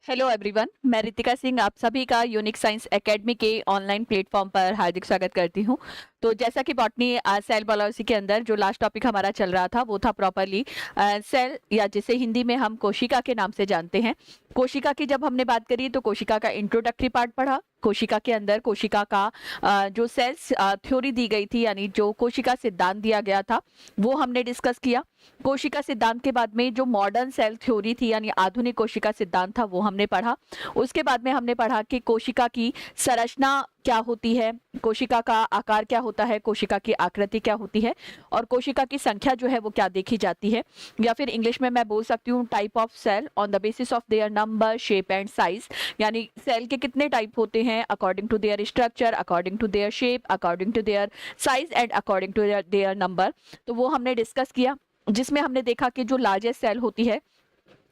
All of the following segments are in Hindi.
हेलो एवरीवन, मैं रितिका सिंह आप सभी का यूनिक साइंस एकेडमी के ऑनलाइन प्लेटफॉर्म पर हार्दिक स्वागत करती हूं। तो जैसा कि बॉटनी सेल बायोलॉजी के अंदर जो लास्ट टॉपिक हमारा चल रहा था वो था प्रॉपरली सेल, या जिसे हिंदी में हम कोशिका के नाम से जानते हैं। कोशिका की जब हमने बात करी तो कोशिका का इंट्रोडक्टरी पार्ट पढ़ा। कोशिका के अंदर कोशिका का जो सेल्स थ्योरी दी गई थी, यानी जो कोशिका सिद्धांत दिया गया था, वो हमने डिस्कस किया। कोशिका सिद्धांत के बाद में जो मॉडर्न सेल थ्योरी थी, यानी आधुनिक कोशिका सिद्धांत था, वो हमने पढ़ा। उसके बाद में हमने पढ़ा कि कोशिका की संरचना क्या होती है, कोशिका का आकार क्या होता है, कोशिका की आकृति क्या होती है, और कोशिका की संख्या जो है वो क्या देखी जाती है, या फिर इंग्लिश में मैं बोल सकती हूँ type of cell on the basis of their number, shape and size. यानी सेल के कितने टाइप होते हैं according to their structure, according to their shape, according to their size and according to their number. तो वो हमने डिस्कस किया, जिसमें हमने देखा कि जो लार्जेस्ट सेल होती है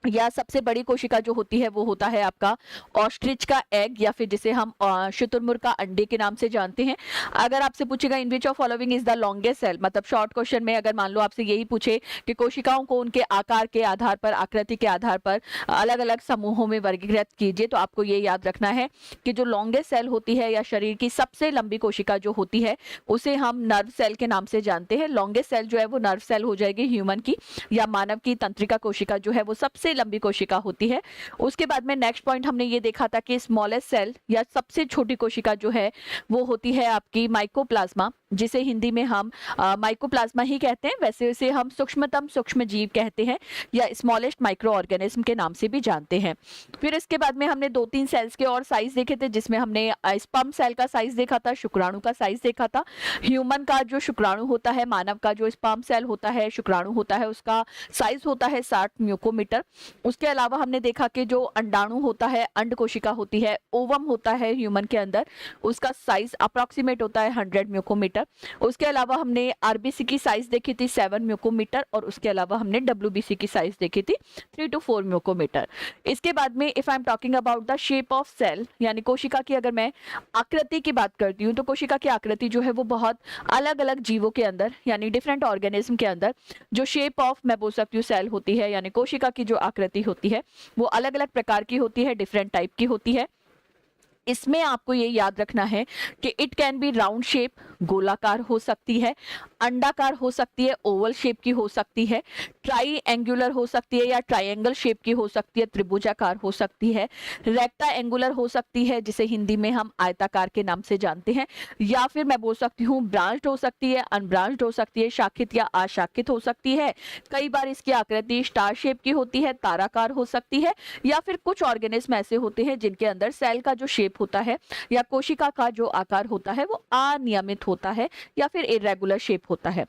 या सबसे बड़ी कोशिका जो होती है वो होता है आपका ऑस्ट्रिच का एग, या फिर जिसे हम शुतुरमुर्ग का अंडे के नाम से जानते हैं। अगर आपसे पूछेगा in which of following is the longest cell, मतलब शॉर्ट क्वेश्चन में अगर मान लो आपसे यही पूछे कि कोशिकाओं को उनके आकार के आधार पर, आकृति के आधार पर अलग अलग समूहों में वर्गीकृत कीजिए, तो आपको ये याद रखना है कि जो लॉन्गेस्ट सेल होती है या शरीर की सबसे लंबी कोशिका जो होती है उसे हम नर्व सेल के नाम से जानते हैं। लॉन्गेस्ट सेल जो है वो नर्व सेल हो जाएगी, ह्यूमन की या मानव की तंत्रिका कोशिका जो है वो सबसे लंबी कोशिका होती है। उसके बाद में नेक्स्ट पॉइंट हमने ये देखा था कि स्मॉलेस्ट सेल या सबसे छोटी कोशिका जो है वो होती है आपकी माइकोप्लाज्मा, जिसे हिंदी में हम माइकोप्लाज्मा ही कहते हैं। वैसे उसे हम सूक्ष्मतम सूक्ष्म जीव कहते हैं या स्मॉलेस्ट माइक्रो ऑर्गेनिज्म के नाम से भी जानते हैं। फिर इसके बाद में हमने 2-3 सेल्स के और साइज देखे थे, जिसमें हमने स्पर्म सेल का साइज देखा था, शुक्राणु का साइज देखा था। ह्यूमन का जो शुक्राणु होता है, मानव का जो स्पर्म सेल होता है, शुक्राणु होता है, उसका साइज होता है 60 म्यूकोमीटर। उसके अलावा हमने देखा कि जो अंडाणु होता है, अंड कोशिका होती है, ओवम होता है ह्यूमन के अंदर, उसका साइज अप्रोक्सीमेट होता है 100 म्यूकोमीटर। उसके अलावा हमने आरबीसी की साइज देखी थी 7 म्यूकोमीटर, और उसके अलावा हमने डब्ल्यूबीसी की साइज देखी थी 3 to 4 म्यूकोमीटर। इसके बाद में if I am talking about the shape of cell, यानी कोशिका की अगर मैं आकृति की बात करती हूँ, तो कोशिका की आकृति जो है वो बहुत अलग अलग जीवों के अंदर, यानी डिफरेंट ऑर्गेनिज्म के अंदर जो शेप ऑफ मैं बोल सकती हूँ सेल होती है, यानी कोशिका की जो आकृति होती है वो अलग अलग प्रकार की होती है, डिफरेंट टाइप की होती है। इसमें आपको ये याद रखना है कि it can be round shape, गोलाकार हो सकती है, अंडाकार हो सकती है, ओवल शेप की हो सकती है, ट्राई एंगुलर हो सकती है या ट्रायंगल शेप की हो सकती है, त्रिभुजाकार हो सकती है, रेक्टा एंगुलर हो सकती है जिसे हिंदी में हम आयताकार के नाम से जानते हैं, या फिर मैं बोल सकती हूँ ब्रांच्ड हो सकती है, अनब्रांच्ड हो सकती है, शाखित या अशाखित हो सकती है। कई बार इसकी आकृति स्टार शेप की होती है, ताराकार हो सकती है, या फिर कुछ ऑर्गेनिज्म ऐसे होते हैं जिनके अंदर सेल का जो शेप होता है या कोशिका का जो आकार होता है वो अनियमित होता है या फिर इरेगुलर शेप होता है।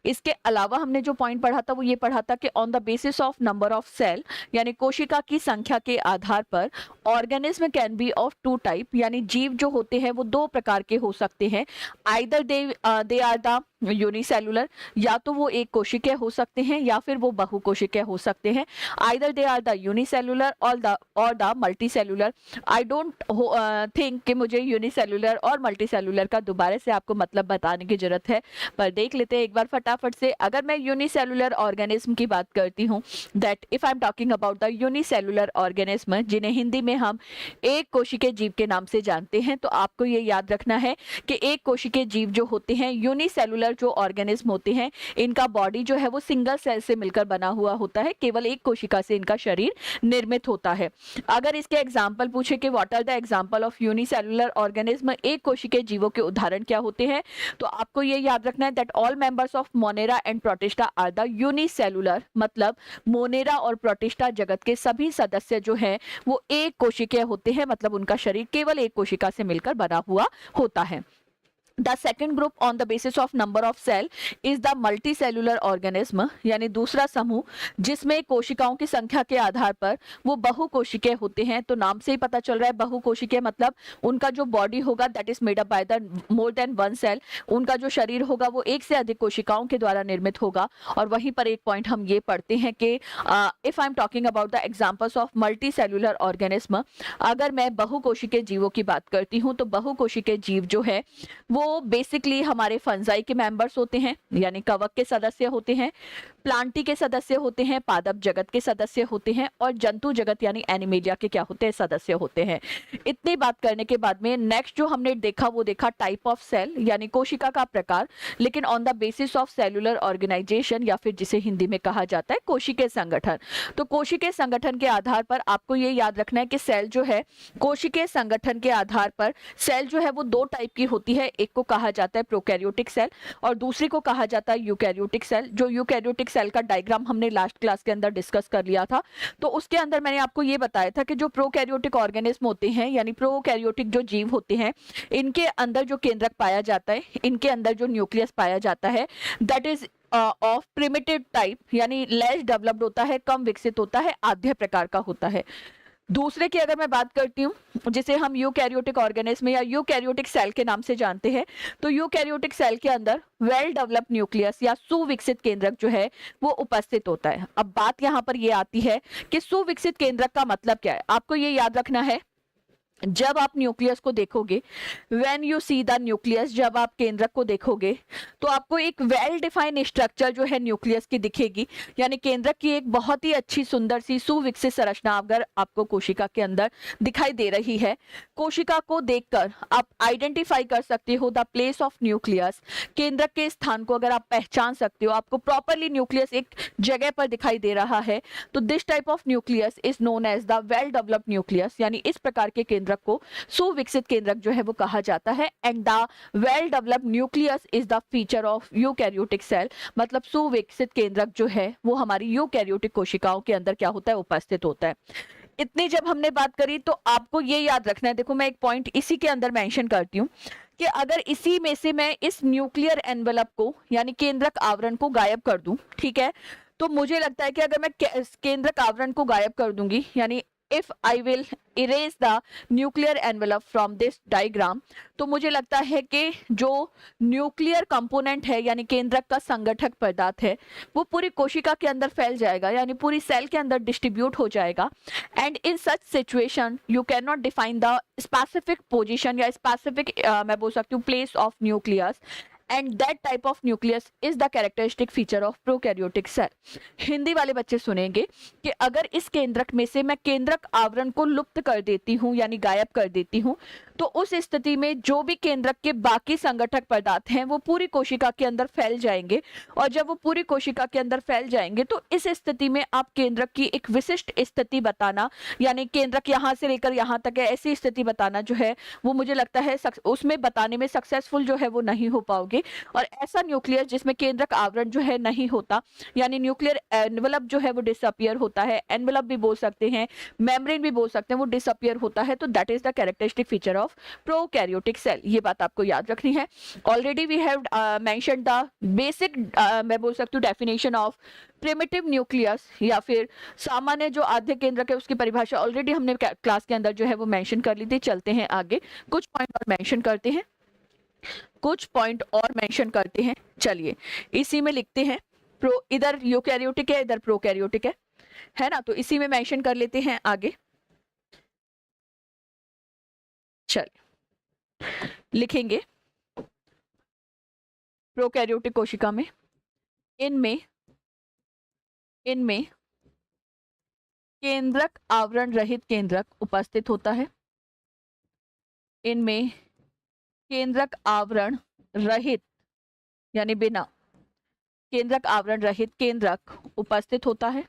इसके अलावा हमने जो पॉइंट पढ़ा था वो ये पढ़ा था कि on the basis of number of cell, यानी कोशिका की संख्या के आधार पर organism can be of 2 type, यानी जीव जो होते हैं वो 2 प्रकार के हो सकते हैं। Either they are the unicellular, या तो वो एक कोशिकीय हो सकते हैं या फिर वो बहुकोशिकीय हो सकते हैं। Either they are the unicellular और the multicellular. I don't think कि मुझे यूनिसेलुलर और मल्टीसेलुलर का दोबारा से आपको मतलब बताने की जरूरत है, पर देख लेते हैं एक बार फटाफट से। अगर मैं यूनिसेलुलर ऑर्गेनिज्म की बात करती हूँ, that if I am talking about the unicellular organism, जिन्हें हिंदी में हम एक कोशिकीय जीव के नाम से जानते हैं, तो आपको ये याद रखना है कि एक कोशिकीय जीव जो होते हैं, यूनिसेलुलर जो ऑर्गेनिज्म होते हैं, इनका बॉडी जो है वो सिंगल सेल से मिलकर बना हुआ होता है, केवल एक कोशिका से इनका शरीर निर्मित होता है। अगर इसके एग्जाम्पल पूछे कि what are the example of unicellular organism, एक कोशिकीय जीवों के उदाहरण क्या होते हैं, तो आपको ये याद रखना है that all members of Monera and Protista are the unicellular, मतलब मोनेरा और प्रोटिस्टा जगत के सभी सदस्य जो हैं वो एक कोशिकीय होते हैं, मतलब उनका शरीर केवल एक कोशिका से मिलकर बना हुआ होता है। The second group on the basis of number of cell is the multicellular organism, यानी दूसरा समूह जिसमें कोशिकाओं की संख्या के आधार पर वो बहुकोशिकीय होते हैं। तो नाम से ही पता चल रहा है बहुकोशिकीय मतलब उनका जो बॉडी होगा that is made up by the more than one cell, उनका जो शरीर होगा वो एक से अधिक कोशिकाओं के द्वारा निर्मित होगा। और वहीं पर एक पॉइंट हम ये पढ़ते हैं कि if I am talking about the examples of multicellular organism, अगर मैं बहुकोशिकीय जीवों की बात करती हूँ तो बहुकोशिकीय जीव जो है वो वो बेसिकली हमारे फंजाई के मेंबर्स होते हैं, यानी कवक के सदस्य होते हैं, प्लांटी के सदस्य होते हैं, पादप जगत के सदस्य होते हैं, और जंतु जगत यानी एनिमेलिया के क्या होते हैं, सदस्य होते हैं। इतनी बात करने के बाद में नेक्स्ट जो हमने देखा वो देखा टाइप ऑफ सेल, यानी कोशिका का प्रकार, लेकिन on the basis of cellular organisation, या फिर जिसे हिंदी में कहा जाता है कोशिकीय संगठन। तो कोशिकीय संगठन के आधार पर आपको ये याद रखना है कि सेल जो है, कोशिकीय संगठन के आधार पर सेल जो है वो दो टाइप की होती है। एक को कहा जाता है प्रोकैरियोटिक सेल और दूसरी को कहा जाता है यूकैरियोटिक सेल। जो यूकैरियोटिक सेल का डायग्राम हमने लास्ट क्लास के अंदर डिस्कस कर लिया था, तो उसके अंदर मैंने आपको ये बताया था कि जो प्रोकैरियोटिक ऑर्गेनिज्म होते हैं, यानी प्रोकैरियोटिक जो जीव होते हैं, इनके अंदर जो केंद्रक पाया जाता है, इनके अंदर जो न्यूक्लियस पाया जाता है, that is of primitive type, यानी लेस डेवलप्ड होता है, कम विकसित होता है, आद्य प्रकार का होता है। दूसरे की अगर मैं बात करती हूँ, जिसे हम यूकैरियोटिक ऑर्गेनिज्म या यूकैरियोटिक सेल के नाम से जानते हैं, तो यूकैरियोटिक सेल के अंदर वेल डेवलप्ड न्यूक्लियस या सुविकसित केंद्रक जो है वो उपस्थित होता है। अब बात यहाँ पर ये आती है कि सुविकसित केंद्रक का मतलब क्या है। आपको ये याद रखना है, जब आप न्यूक्लियस को देखोगे, when you see the nucleus, जब आप केंद्रक को देखोगे तो आपको एक वेल डिफाइंड स्ट्रक्चर जो है न्यूक्लियस की दिखेगी, यानी केंद्रक की एक बहुत ही अच्छी सुंदर सी सुविकसित संरचना अगर आपको कोशिका के अंदर दिखाई दे रही है। कोशिका को देखकर आप आइडेंटिफाई कर सकते हो द प्लेस ऑफ न्यूक्लियस, केंद्रक के स्थान को अगर आप पहचान सकते हो, आपको प्रॉपरली न्यूक्लियस एक जगह पर दिखाई दे रहा है, तो this type of nucleus is known as the well developed nucleus, यानी इस प्रकार के केंद्रक को सुविकसित केंद्रक जो है वो कहा जाता है। And the well developed nucleus is the feature of eukaryotic cell, मतलब सुविकसित केंद्रक जो है वो हमारी यूकैरियोटिक कोशिकाओं के अंदर क्या होता है, उपस्थित होता है। इतनी जब हमने बात करी तो आपको ये याद रखना है, देखो मैं एक पॉइंट इसी के अंदर मेंशन करती हूँ कि अगर इसी में से मैं इस न्यूक्लियर एनवेलप को यानी केंद्रक आवरण को गायब कर दूं, ठीक है, तो मुझे लगता है कि अगर मैं केंद्रक आवरण को गायब कर दूंगी, यानी if I will erase the nuclear envelope from this diagram, तो मुझे लगता है कि जो न्यूक्लियर कंपोनेंट है यानी केंद्रक का संगठक पदार्थ है वो पूरी कोशिका के अंदर फैल जाएगा, यानी पूरी सेल के अंदर डिस्ट्रीब्यूट हो जाएगा। And in such situation you can not define the specific position या स्पेसिफिक मैं बोल सकती हूँ place of nucleus, and that type of nucleus is the characteristic feature of prokaryotic cell. Hindi वाले बच्चे सुनेंगे कि अगर इस केंद्रक में से मैं केंद्रक आवरण को लुप्त कर देती हूँ यानी गायब कर देती हूँ, तो उस स्थिति में जो भी केंद्रक के बाकी संगठक पदार्थ हैं वो पूरी कोशिका के अंदर फैल जाएंगे, और जब वो पूरी कोशिका के अंदर फैल जाएंगे तो इस स्थिति में आप केंद्रक की एक विशिष्ट स्थिति बताना, यानी केंद्रक यहाँ से लेकर यहाँ तक है ऐसी स्थिति बताना जो है वो मुझे लगता है उसमें बताने में सक्सेसफुल जो है वो नहीं हो पाओगे। और ऐसा न्यूक्लियस जिसमें केंद्रक आवरण जो है नहीं होता, यानी न्यूक्लियर एनवेलप जो है वो डिसअपियर होता है, एनवेलप भी बोल सकते हैं, मेम्ब्रेन भी बोल सकते हैं, वो डिसअपियर होता है, तो that is the characteristic feature of prokaryotic cell. ये बात आपको याद रखनी है। Already we have mentioned the basic मैं बोल सकती हूँ डेफिनेशन ऑफ प्रिमिटिव न्यूक्लियस या फिर सामान्य जो आद्य केंद्रक है उसकी परिभाषा ऑलरेडी हमने क्लास के अंदर जो है वो मेंशन कर ली थी। चलते हैं आगे, कुछ पॉइंट और मेंशन करते हैं, चलिए इसी में लिखते हैं। इधर यूकैरियोटिक है, इधर प्रोकैरियोटिक है ना, तो इसी में मेंशन कर लेते हैं आगे। चलिए लिखेंगे प्रोकैरियोटिक कोशिका में इनमें केंद्रक आवरण रहित केंद्रक उपस्थित होता है। इनमें केंद्रक आवरण रहित यानी बिना केंद्रक आवरण रहित केंद्रक उपस्थित होता है,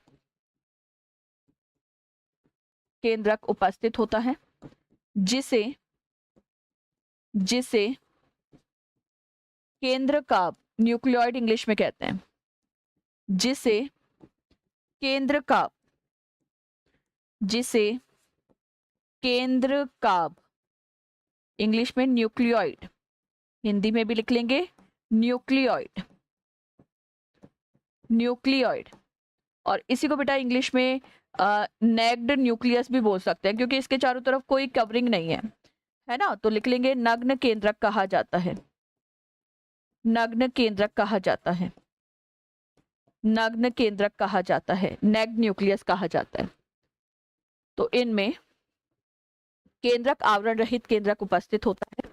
केंद्रक उपस्थित होता है जिसे केंद्रकाभ न्यूक्लियोइड इंग्लिश में कहते हैं, जिसे केंद्रकाभ इंग्लिश में न्यूक्लियोइड, हिंदी में भी लिख लेंगे न्यूक्लियोइड, और इसी को बेटा इंग्लिश में नेग्ड न्यूक्लियस भी बोल सकते हैं क्योंकि इसके चारों तरफ कोई कवरिंग नहीं है ना, तो लिख लेंगे नग्न केंद्रक कहा जाता है, नेग्ड न्यूक्लियस कहा जाता है। तो इनमें केंद्रक आवरण रहित केंद्रक उपस्थित होता है,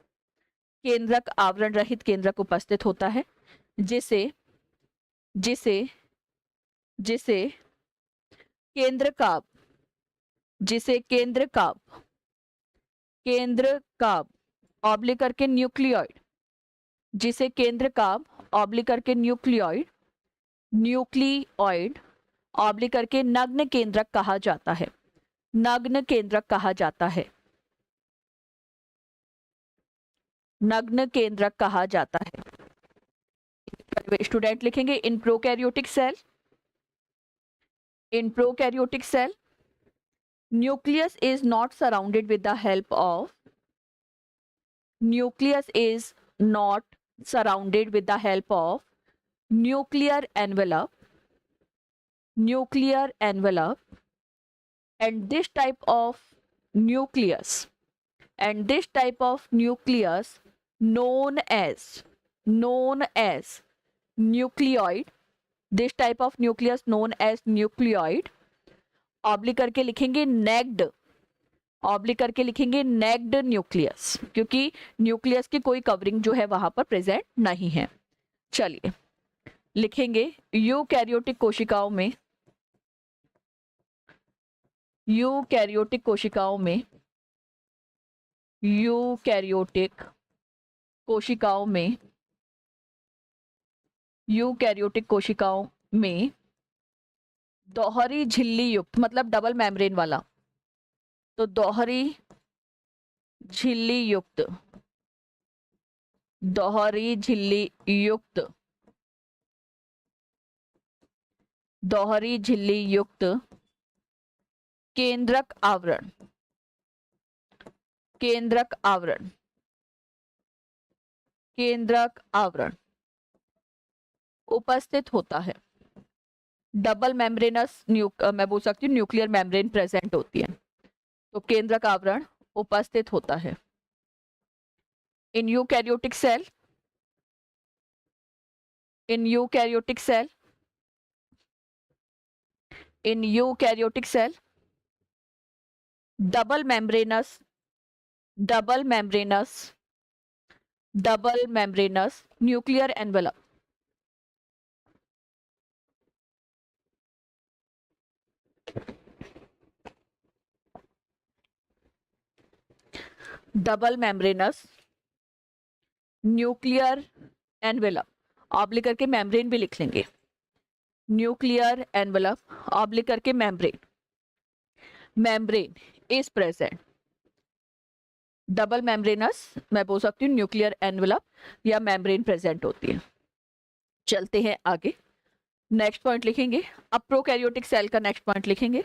केंद्रक आवरण रहित केंद्रक उपस्थित होता है, जिसे जिसे जिसे केंद्रकाभ जिसे केंद्रकाभ ऑब्लिक करके न्यूक्लियोइड जिसे केंद्रकाभ ऑब्लिक करके न्यूक्लियोइड ऑब्लिक करके नग्न केंद्रक कहा जाता है। नग्न केंद्रक कहा जाता है। नग्न केंद्रक कहा जाता है। स्टूडेंट लिखेंगे in prokaryotic cell nucleus is not surrounded with the help of nuclear envelope and this type of nucleus known as nucleoid, this type of nucleus known as nucleoid oblique करके लिखेंगे नेग्ड न्यूक्लियस, क्योंकि न्यूक्लियस की कोई कवरिंग जो है वहां पर प्रेजेंट नहीं है। चलिए लिखेंगे यूकैरियोटिक कोशिकाओं में दोहरी झिल्ली युक्त, मतलब डबल मेम्ब्रेन वाला, तो दोहरी झिल्ली युक्त केंद्रक आवरण उपस्थित होता है। डबल मेम्ब्रेनस मैं बोल सकती हूँ न्यूक्लियर मेम्ब्रेन प्रेजेंट होती है, तो केंद्रक आवरण उपस्थित होता है। In eukaryotic cell double membranous nuclear envelope double membranous nuclear envelope oblique करके मेम्ब्रेन भी लिख लेंगे। न्यूक्लियर एनवेलप ऑब्लिक करके membrane is present. Double membranous मैं बोल सकती हूँ न्यूक्लियर एनवेलप या मेम्ब्रेन प्रेजेंट होती है। चलते हैं आगे, नेक्स्ट पॉइंट लिखेंगे। अब प्रोकैरियोटिक सेल का नेक्स्ट पॉइंट लिखेंगे।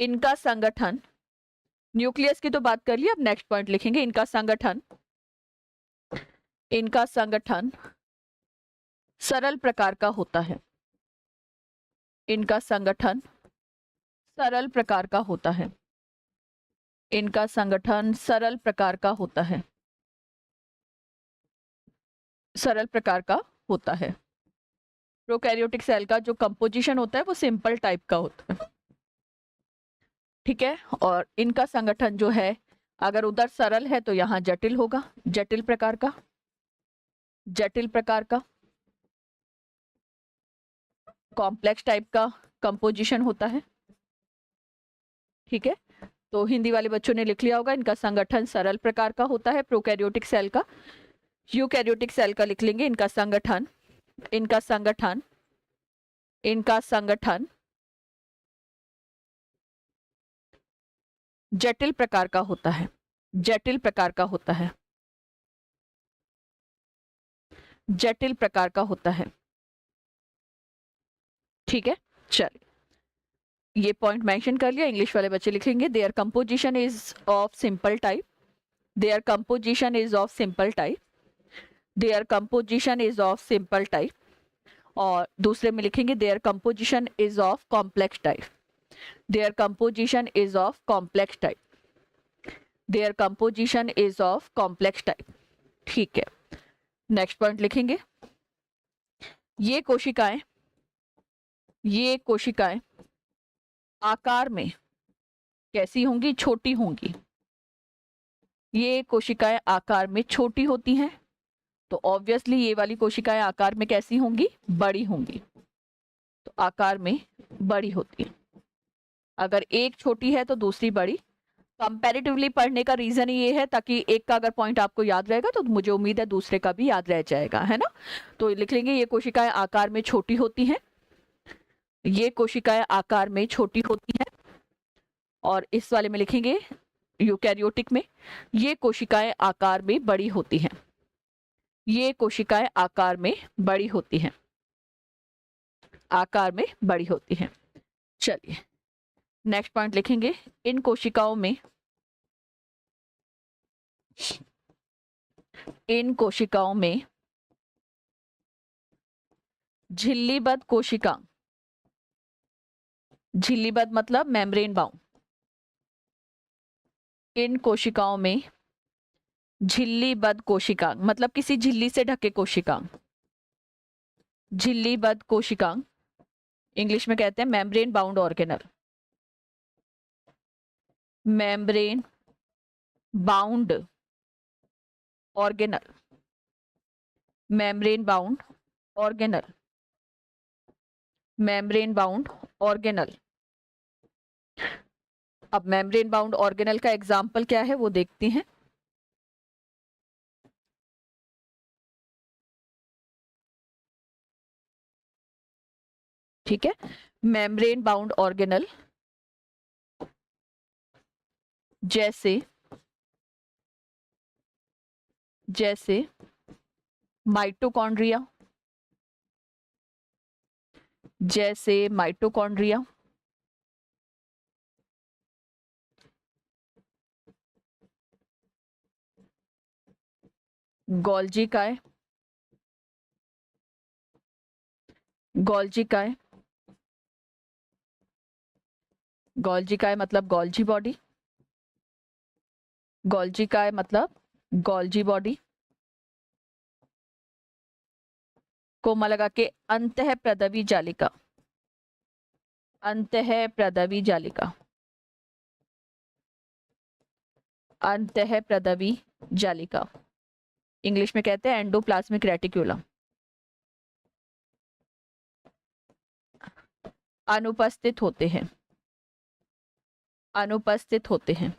इनका संगठन, न्यूक्लियस की तो बात कर ली, अब नेक्स्ट पॉइंट लिखेंगे। इनका संगठन सरल प्रकार का होता है। इनका संगठन सरल प्रकार का होता है। प्रोकैरियोटिक सेल का जो कंपोजिशन होता है वो सिंपल टाइप का होता है, ठीक है। और इनका संगठन जो है अगर उधर सरल है तो यहाँ जटिल होगा, जटिल प्रकार का कॉम्प्लेक्स टाइप का कंपोजिशन होता है, ठीक है। तो हिंदी वाले बच्चों ने लिख लिया होगा, इनका संगठन सरल प्रकार का होता है प्रोकैरियोटिक सेल का। यूकैरियोटिक सेल का लिख लेंगे इनका संगठन जटिल प्रकार का होता है, ठीक है। चलिए ये पॉइंट मेंशन कर लिया। इंग्लिश वाले बच्चे लिखेंगे their composition is of simple type. और दूसरे में लिखेंगे their composition is of complex type. ठीक है। नेक्स्ट पॉइंट लिखेंगे ये कोशिकाएं आकार में कैसी होंगी? छोटी होंगी। ये कोशिकाएं आकार में छोटी होती हैं, तो ऑब्वियसली ये वाली कोशिकाएं आकार में कैसी होंगी? बड़ी होंगी। तो आकार में बड़ी होती है। अगर एक छोटी है तो दूसरी बड़ी। कंपैरेटिवली पढ़ने का रीजन ये है ताकि एक का अगर पॉइंट आपको याद रहेगा तो मुझे उम्मीद है दूसरे का भी याद रह जाएगा, है ना। तो लिख लेंगे ये कोशिकाएं आकार में छोटी होती हैं, ये कोशिकाएं आकार में छोटी होती हैं। और इस वाले में लिखेंगे यूकैरियोटिक में, ये कोशिकाएं आकार में बड़ी होती हैं, ये कोशिकाएं आकार में बड़ी होती हैं, आकार में बड़ी होती हैं। चलिए नेक्स्ट पॉइंट लिखेंगे, इन कोशिकाओं में, इन कोशिकाओं में झिल्लीबद्ध कोशिका, झिल्लीबद्ध मतलब मेम्ब्रेन बाउंड, इन कोशिकाओं में झिल्लीबद्ध कोशिका मतलब किसी झिल्ली से ढके कोशिका, झिल्लीबद्ध कोशिका इंग्लिश में कहते हैं membrane bound organelle, membrane bound organelle, membrane bound organelle, membrane bound organelle. अब मेम्ब्रेन बाउंड ऑर्गेनल का एग्जाम्पल क्या है वो देखते हैं। ठीक है, मेम्ब्रेन बाउंड ऑर्गेनल जैसे जैसे माइटोकॉन्ड्रिया, जैसे माइटोकॉन्ड्रिया, गोल्जी काय, गोल्जी काय, गोल्जी काय मतलब गोल्जी बॉडी, गोल्जी काय मतलब गोल्जी बॉडी कोमा लगा के अंतः प्रदवी जालिका, अंतः प्रदवी जालिका, अंतः प्रदवी जालिका इंग्लिश में कहते हैं एंडोप्लाज्मिक रेटिक्यूलम, अनुपस्थित होते हैं, अनुपस्थित होते हैं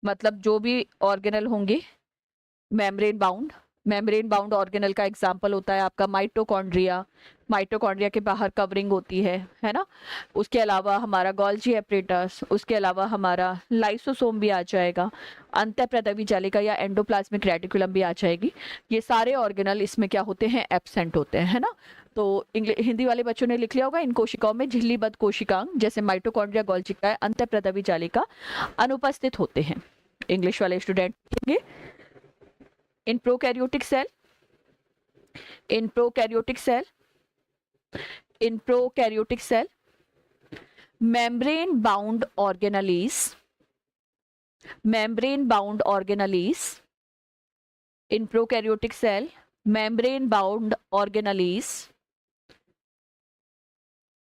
मतलब जो भी ऑर्गेनल होंगे membrane bound, membrane bound organelle का एग्जांपल होता है आपका माइटोकॉन्ड्रिया, माइटोकॉन्ड्रिया के बाहर कवरिंग होती है ना। उसके अलावा हमारा गोल्जी एपरेटस, उसके अलावा हमारा लाइसोसोम भी आ जाएगा, अंतःप्रदवी जालिका या एंडोप्लाज्मिक रेटिकुलम भी आ जाएगी। ये सारे ऑर्गेनल इसमें क्या होते हैं? एब्सेंट होते हैं, है ना। तो हिंदी वाले बच्चों ने लिख लिया होगा, इन कोशिकाओं में झिल्लीबद्ध कोशिकांग जैसे माइटोकॉन्ड्रिया, गोल्जिका, अंतःप्रदवी जालिका अनुपस्थित होते हैं। इंग्लिश वाले स्टूडेंट लिखेंगे, in prokaryotic cell, in prokaryotic cell, in prokaryotic cell membrane bound organelles, membrane bound organelles, in prokaryotic cell membrane bound organelles,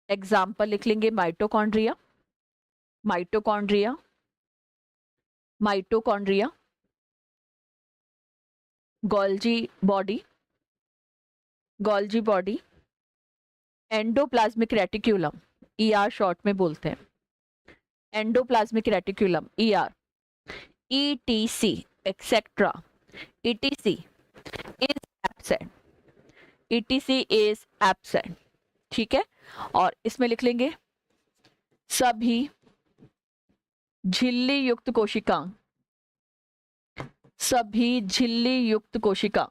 example लिख लेंगे mitochondria, mitochondria, mitochondria, Golgi body, Golgi body, endoplasmic reticulum, ER short में बोलते हैं, endoplasmic reticulum ER, etc etcetera, etc is absent, etc is absent. ठीक है, और इसमें लिख लेंगे सभी झिल्ली युक्त कोशिकांग, सभी झिल्ली युक्त कोशिका,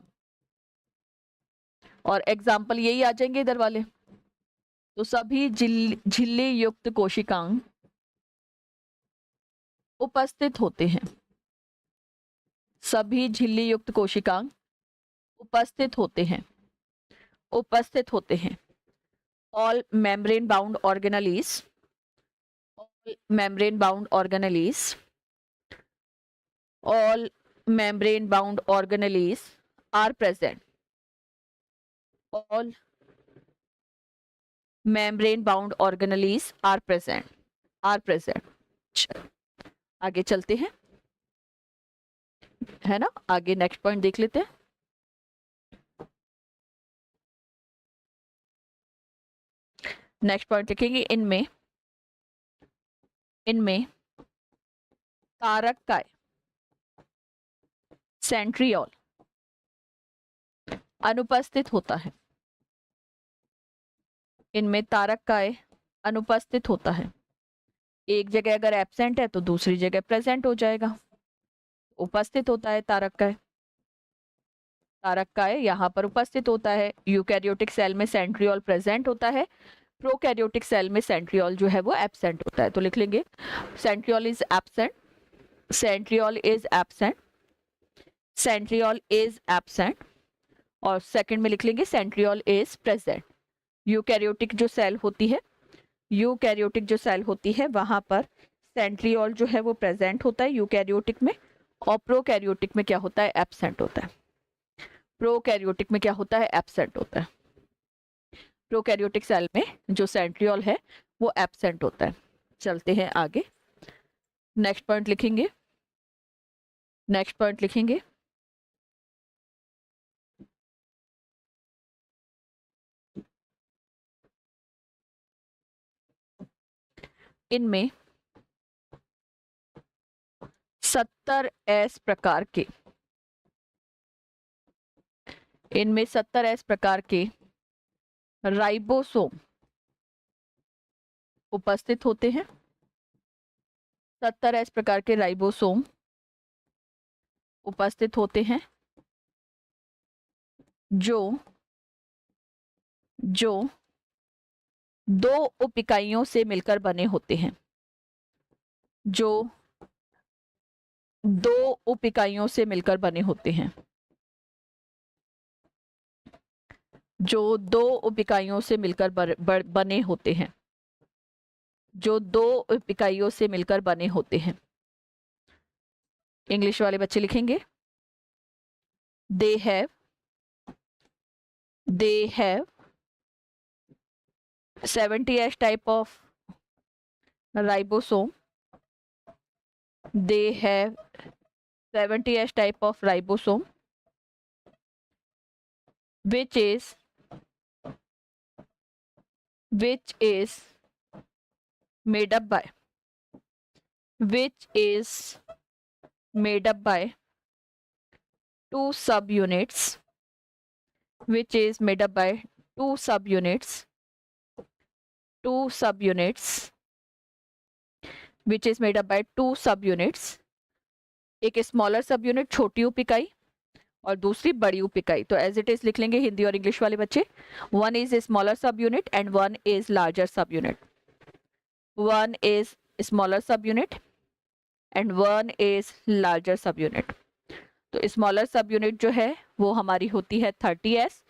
और एग्जाम्पल यही आ जाएंगे इधर वाले। तो सभी झिल्ली युक्त कोशिकांग उपस्थित होते हैं, सभी झिल्ली युक्त कोशिकांग उपस्थित होते हैं, उपस्थित होते हैं। All membrane bound organelles, all membrane bound organelles, all membrane bound organelles are present, all membrane bound organelles are present, are present। आगे चलते हैं, है ना। आगे नेक्स्ट पॉइंट देख लेते हैं। नेक्स्ट पॉइंट लिखेंगे, इनमें तारक काय सेंट्रियोल अनुपस्थित होता है। इनमें तारक काय अनुपस्थित होता है। एक जगह अगर एब्सेंट है तो दूसरी जगह प्रेजेंट हो जाएगा। उपस्थित होता है तारक काय। तारक काय यहाँ पर उपस्थित होता है। यूकैरियोटिक सेल में सेंट्रियोल प्रेजेंट होता है, प्रोकैरियोटिक सेल में सेंट्रियोल जो है वो एब्सेंट होता है। तो लिख लेंगे centriole is absent, centriole is absent, centriole is absent, और सेकंड में लिख लेंगे सेंट्रियोल इज प्रेजेंट। यूकैरियोटिक जो सेल होती है, यूकैरियोटिक जो सेल होती है वहां पर सेंट्रियोल जो है वो प्रेजेंट होता है यूकैरियोटिक में, और प्रोकैरियोटिक में क्या होता है, एब्सेंट होता है। प्रोकैरियोटिक में क्या होता है, एब्सेंट होता है। प्रोकैरियोटिक सेल में जो सेंट्रियोल है वो एब्सेंट होता है। चलते हैं आगे, नेक्स्ट पॉइंट लिखेंगे। नेक्स्ट पॉइंट लिखेंगे, इनमें 70S प्रकार के, इनमें 70S प्रकार के राइबोसोम उपस्थित होते हैं। 70S प्रकार के राइबोसोम उपस्थित होते हैं जो दो उप इकाइयों से मिलकर बने होते हैं, जो दो उप इकाइयों से मिलकर बने होते हैं, जो दो उप इकाइयों से मिलकर बने होते हैं, जो दो उप इकाइयों से मिलकर बने होते हैं। इंग्लिश वाले बच्चे लिखेंगे they have 70S type of ribosome. They have 70S type of ribosome, which is made up by two subunits, which is made up by two subunits, which is made up by two subunits. एक स्मॉलर सब यूनिट छोटी उप इकाई और दूसरी बड़ी उप इकाई। तो एज इट इज लिख लेंगे हिंदी और इंग्लिश वाले बच्चे, वन इज स्मॉलर सब unit and one is larger सब यूनिट। वन इज स्मॉलर सब unit and one is larger सब यूनिट। तो स्मॉलर सब यूनिट जो है वो हमारी होती है 30S,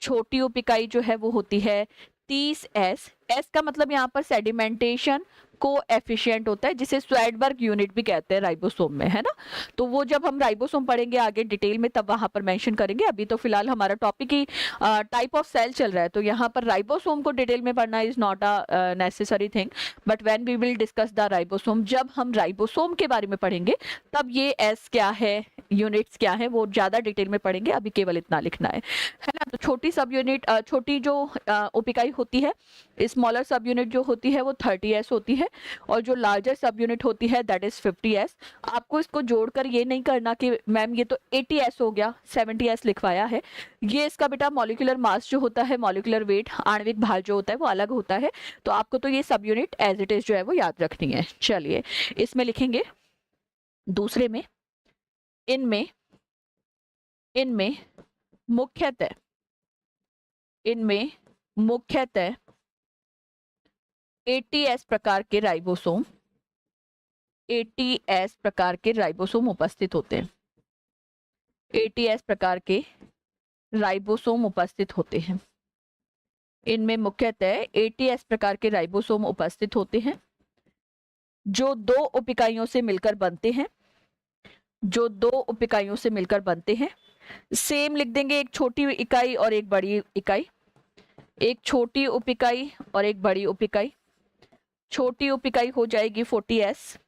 छोटी उप इकाई जो है वो होती है 30S। एस का मतलब यहाँ पर सेडिमेंटेशन कोएफिशिएंट होता है, जिसे स्वेडबर्ग यूनिट भी कहते हैं राइबोसोम में, है ना। तो वो जब हम राइबोसोम पढ़ेंगे आगे डिटेल में तब वहां पर मेंशन करेंगे। अभी तो फिलहाल हमारा टॉपिक ही टाइप ऑफ सेल चल रहा है, तो यहाँ पर राइबोसोम को डिटेल में पढ़ना is not a necessary thing, but when we will discuss the ribosome, जब हम राइबोसोम के बारे में पढ़ेंगे तब ये एस क्या है, यूनिट्स क्या है, वो ज्यादा डिटेल में पढ़ेंगे। अभी केवल इतना लिखना है ना। तो छोटी सब यूनिट, छोटी जो उप इकाई होती है, स्मॉलर सब यूनिट जो होती है वो 30S होती है, और जो लार्जर सब यूनिट होती है दैट इज 50S। आपको इसको जोड़कर ये नहीं करना कि मैम ये तो 80S हो गया, 70S लिखवाया है। ये इसका बेटा मॉलिक्यूलर मास जो होता है, मॉलिक्यूलर वेट, आणविक भार जो होता है वो अलग होता है, तो आपको तो ये सब यूनिट एज इट इज जो है वो याद रखनी है। चलिए इसमें लिखेंगे दूसरे में, इनमें मुख्यतः 80S प्रकार के राइबोसोम, 80S प्रकार के राइबोसोम उपस्थित होते हैं। 80S प्रकार के राइबोसोम उपस्थित होते हैं। इनमें मुख्यतः 80S प्रकार के राइबोसोम उपस्थित होते हैं, जो दो उप इकाइयों से मिलकर बनते हैं, जो दो उप इकाइयों से मिलकर बनते हैं। सेम लिख देंगे, एक छोटी इकाई और एक बड़ी इकाई, एक छोटी उप इकाई और एक बड़ी उप इकाई। छोटी उप इकाई हो जाएगी 40S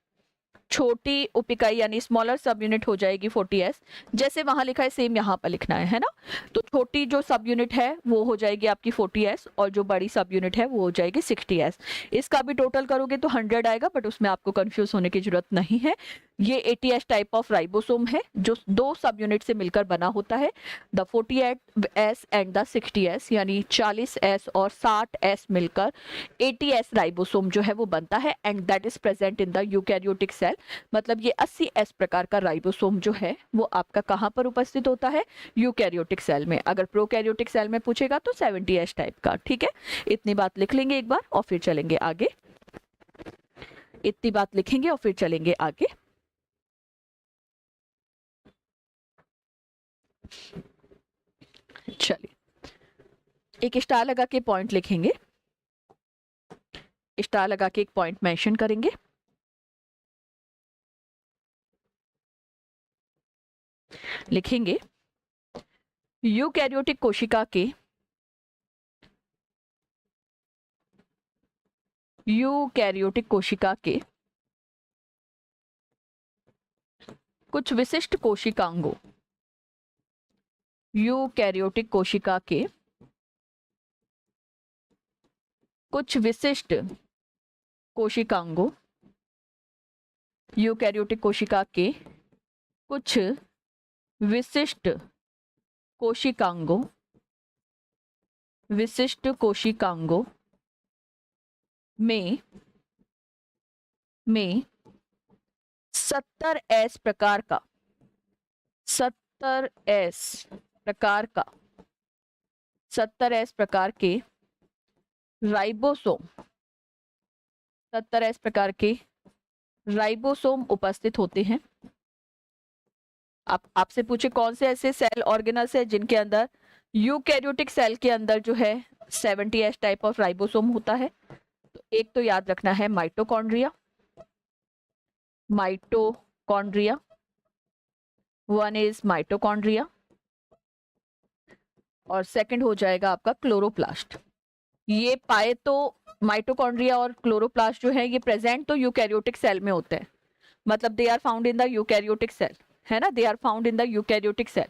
छोटी उप इकाई यानी स्मॉलर सब यूनिट हो जाएगी 40s, जैसे वहां लिखा है सेम यहाँ पर लिखना है ना। तो छोटी जो सब यूनिट है वो हो जाएगी आपकी 40s और जो बड़ी सब यूनिट है वो हो जाएगी 60s। इसका भी टोटल करोगे तो 100 आएगा, बट उसमें आपको कंफ्यूज होने की जरूरत नहीं है। ये 80s टाइप ऑफ राइबोसोम है जो 2 सब यूनिट से मिलकर बना होता है, the 48s and the 60s, यानी 40s और 60s मिलकर 80s राइबोसोम जो है वो बनता है, and that is present in the eukaryotic cell. मतलब ये 80s प्रकार का राइबोसोम जो है वो आपका कहाँ पर उपस्थित होता है, यूकैरियोटिक सेल में। अगर प्रोकैरियोटिक सेल में पूछेगा तो 70s टाइप का। ठीक है, इतनी बात लिख लेंगे एक बार और फिर चलेंगे आगे। इतनी बात लिखेंगे और फिर चलेंगे आगे। चलिए, एक स्टार लगा के पॉइंट लिखेंगे, स्टार लगा के एक पॉइंट मेंशन करेंगे। लिखेंगे यूकैरियोटिक कोशिका के कुछ विशिष्ट कोशिकांगों, यूकैरियोटिक कोशिका के कुछ विशिष्ट कोशिकांगों, यूकैरियोटिक कोशिका के कुछ विशिष्ट कोशिकांगों में 70s प्रकार के राइबोसोम उपस्थित होते हैं। आपसे पूछे कौन से ऐसे सेल ऑर्गेनल्स है जिनके अंदर यूकैरियोटिक सेल के अंदर जो है 70s टाइप ऑफ राइबोसोम होता है, तो एक तो याद रखना है माइटोकॉन्ड्रिया, वन इज माइटोकॉन्ड्रिया, और सेकंड हो जाएगा आपका क्लोरोप्लास्ट। ये पाए तो माइटोकॉन्ड्रिया और क्लोरोप्लास्ट जो है ये प्रेजेंट तो यूकैरियोटिक सेल में होते हैं, मतलब they are found in the eukaryotic cell, है ना, they are found in the eukaryotic cell.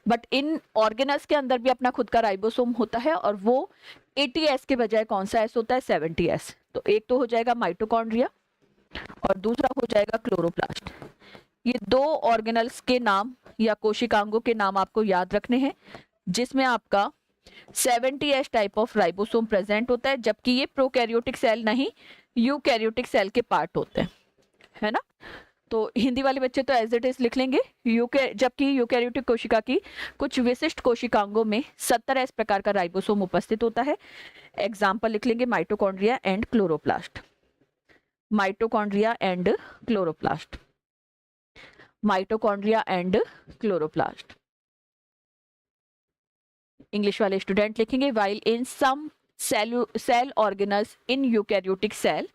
But in organelles के अंदर भी अपना खुद का राइबोसोम होता है और वो 80s के बजाय कौन सा एस होता है, 70s। तो एक तो हो जाएगा माइटोकॉन्ड्रिया और दूसरा हो जाएगा क्लोरोप्लास्ट। ये 2 ऑर्गेनल्स के नाम या कोशिकांगों के नाम आपको याद रखने हैं जिसमें आपका 70s type of ribosome present होता है, जबकि ये प्रोकैरियोटिक सेल नहीं यूकैरियोटिक सेल के पार्ट होते हैं, है ना। तो हिंदी वाले बच्चे तो एज इट इज लिख लेंगे जबकि यूकैरियोटिक कोशिका की कुछ विशिष्ट कोशिकांगों में 70s प्रकार का राइबोसोम उपस्थित होता है। एग्जाम्पल लिख लेंगे mitochondria and chloroplast, mitochondria and chloroplast, mitochondria and chloroplast. English वाले स्टूडेंट लिखेंगे while in some cell organelles in eukaryotic cell,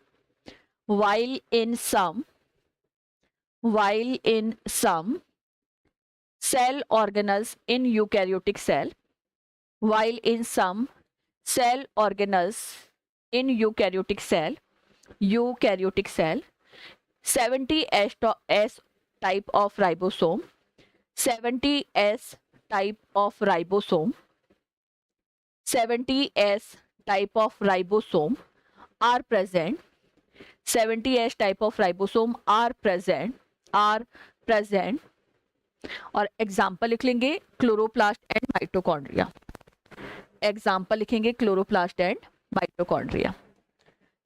while in some cell organelles in eukaryotic cell, while in some cell organelles in eukaryotic cell 70s type of ribosome, 70s type of ribosome are present, 70s type of ribosome are present और एग्जाम्पल लिख लेंगे क्लोरोप्लास्ट एंड माइटोकॉन्ड्रिया, एग्जाम्पल लिखेंगे क्लोरोप्लास्ट एंड माइटोकॉन्ड्रिया।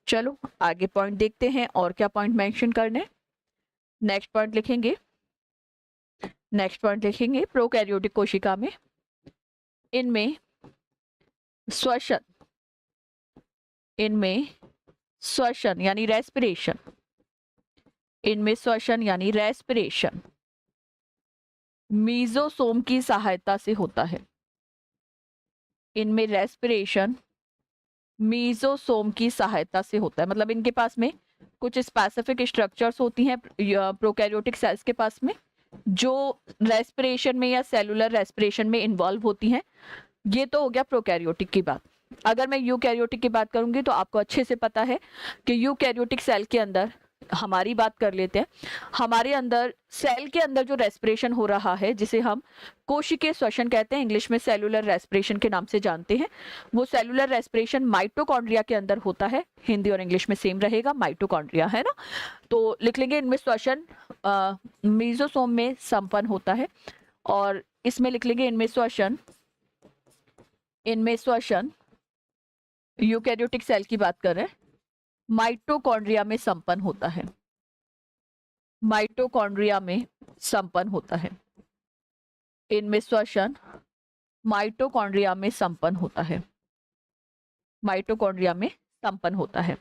चलो आगे पॉइंट देखते हैं और क्या पॉइंट मेंशन करने। नेक्स्ट पॉइंट लिखेंगे प्रोकैरियोटिक कोशिका में इनमें श्वसन यानी रेस्पिरेशन मीजोसोम की सहायता से होता है। इनमें रेस्पिरेशन मीजोसोम की सहायता से होता है, मतलब इनके पास में कुछ स्पेसिफिक स्ट्रक्चर्स होती हैं प्रोकैरियोटिक सेल्स के पास में जो रेस्पिरेशन में या सेलुलर रेस्पिरेशन में इन्वॉल्व होती हैं। ये तो हो गया प्रोकैरियोटिक की बात। अगर मैं यूकैरियोटिक की बात करूंगी तो आपको अच्छे से पता है कि यूकैरियोटिक सेल के अंदर हमारी बात कर लेते हैं। हमारे अंदर सेल के अंदर जो रेस्पिरेशन हो रहा है, जिसे हम कोशिकीय श्वसन कहते हैं, इंग्लिश में सेलुलर रेस्पिरेशन के नाम से जानते हैं, वो सेलुलर रेस्पिरेशन माइटोकॉन्ड्रिया के अंदर होता है। हिंदी और इंग्लिश में सेम रहेगा, माइटोकॉन्ड्रिया, है ना। तो लिख लेंगे इनमें श्वसन मीजोसोम में संपन्न होता है, और इसमें लिख लेंगे इनमें श्वसन यूकैरियोटिक सेल की बात कर रहे हैं, माइटोकॉन्ड्रिया में संपन्न होता है, माइटोकॉन्ड्रिया में संपन्न होता है। इनमें श्वसन माइटोकॉन्ड्रिया में संपन्न होता है, माइटोकॉन्ड्रिया में संपन्न होता है।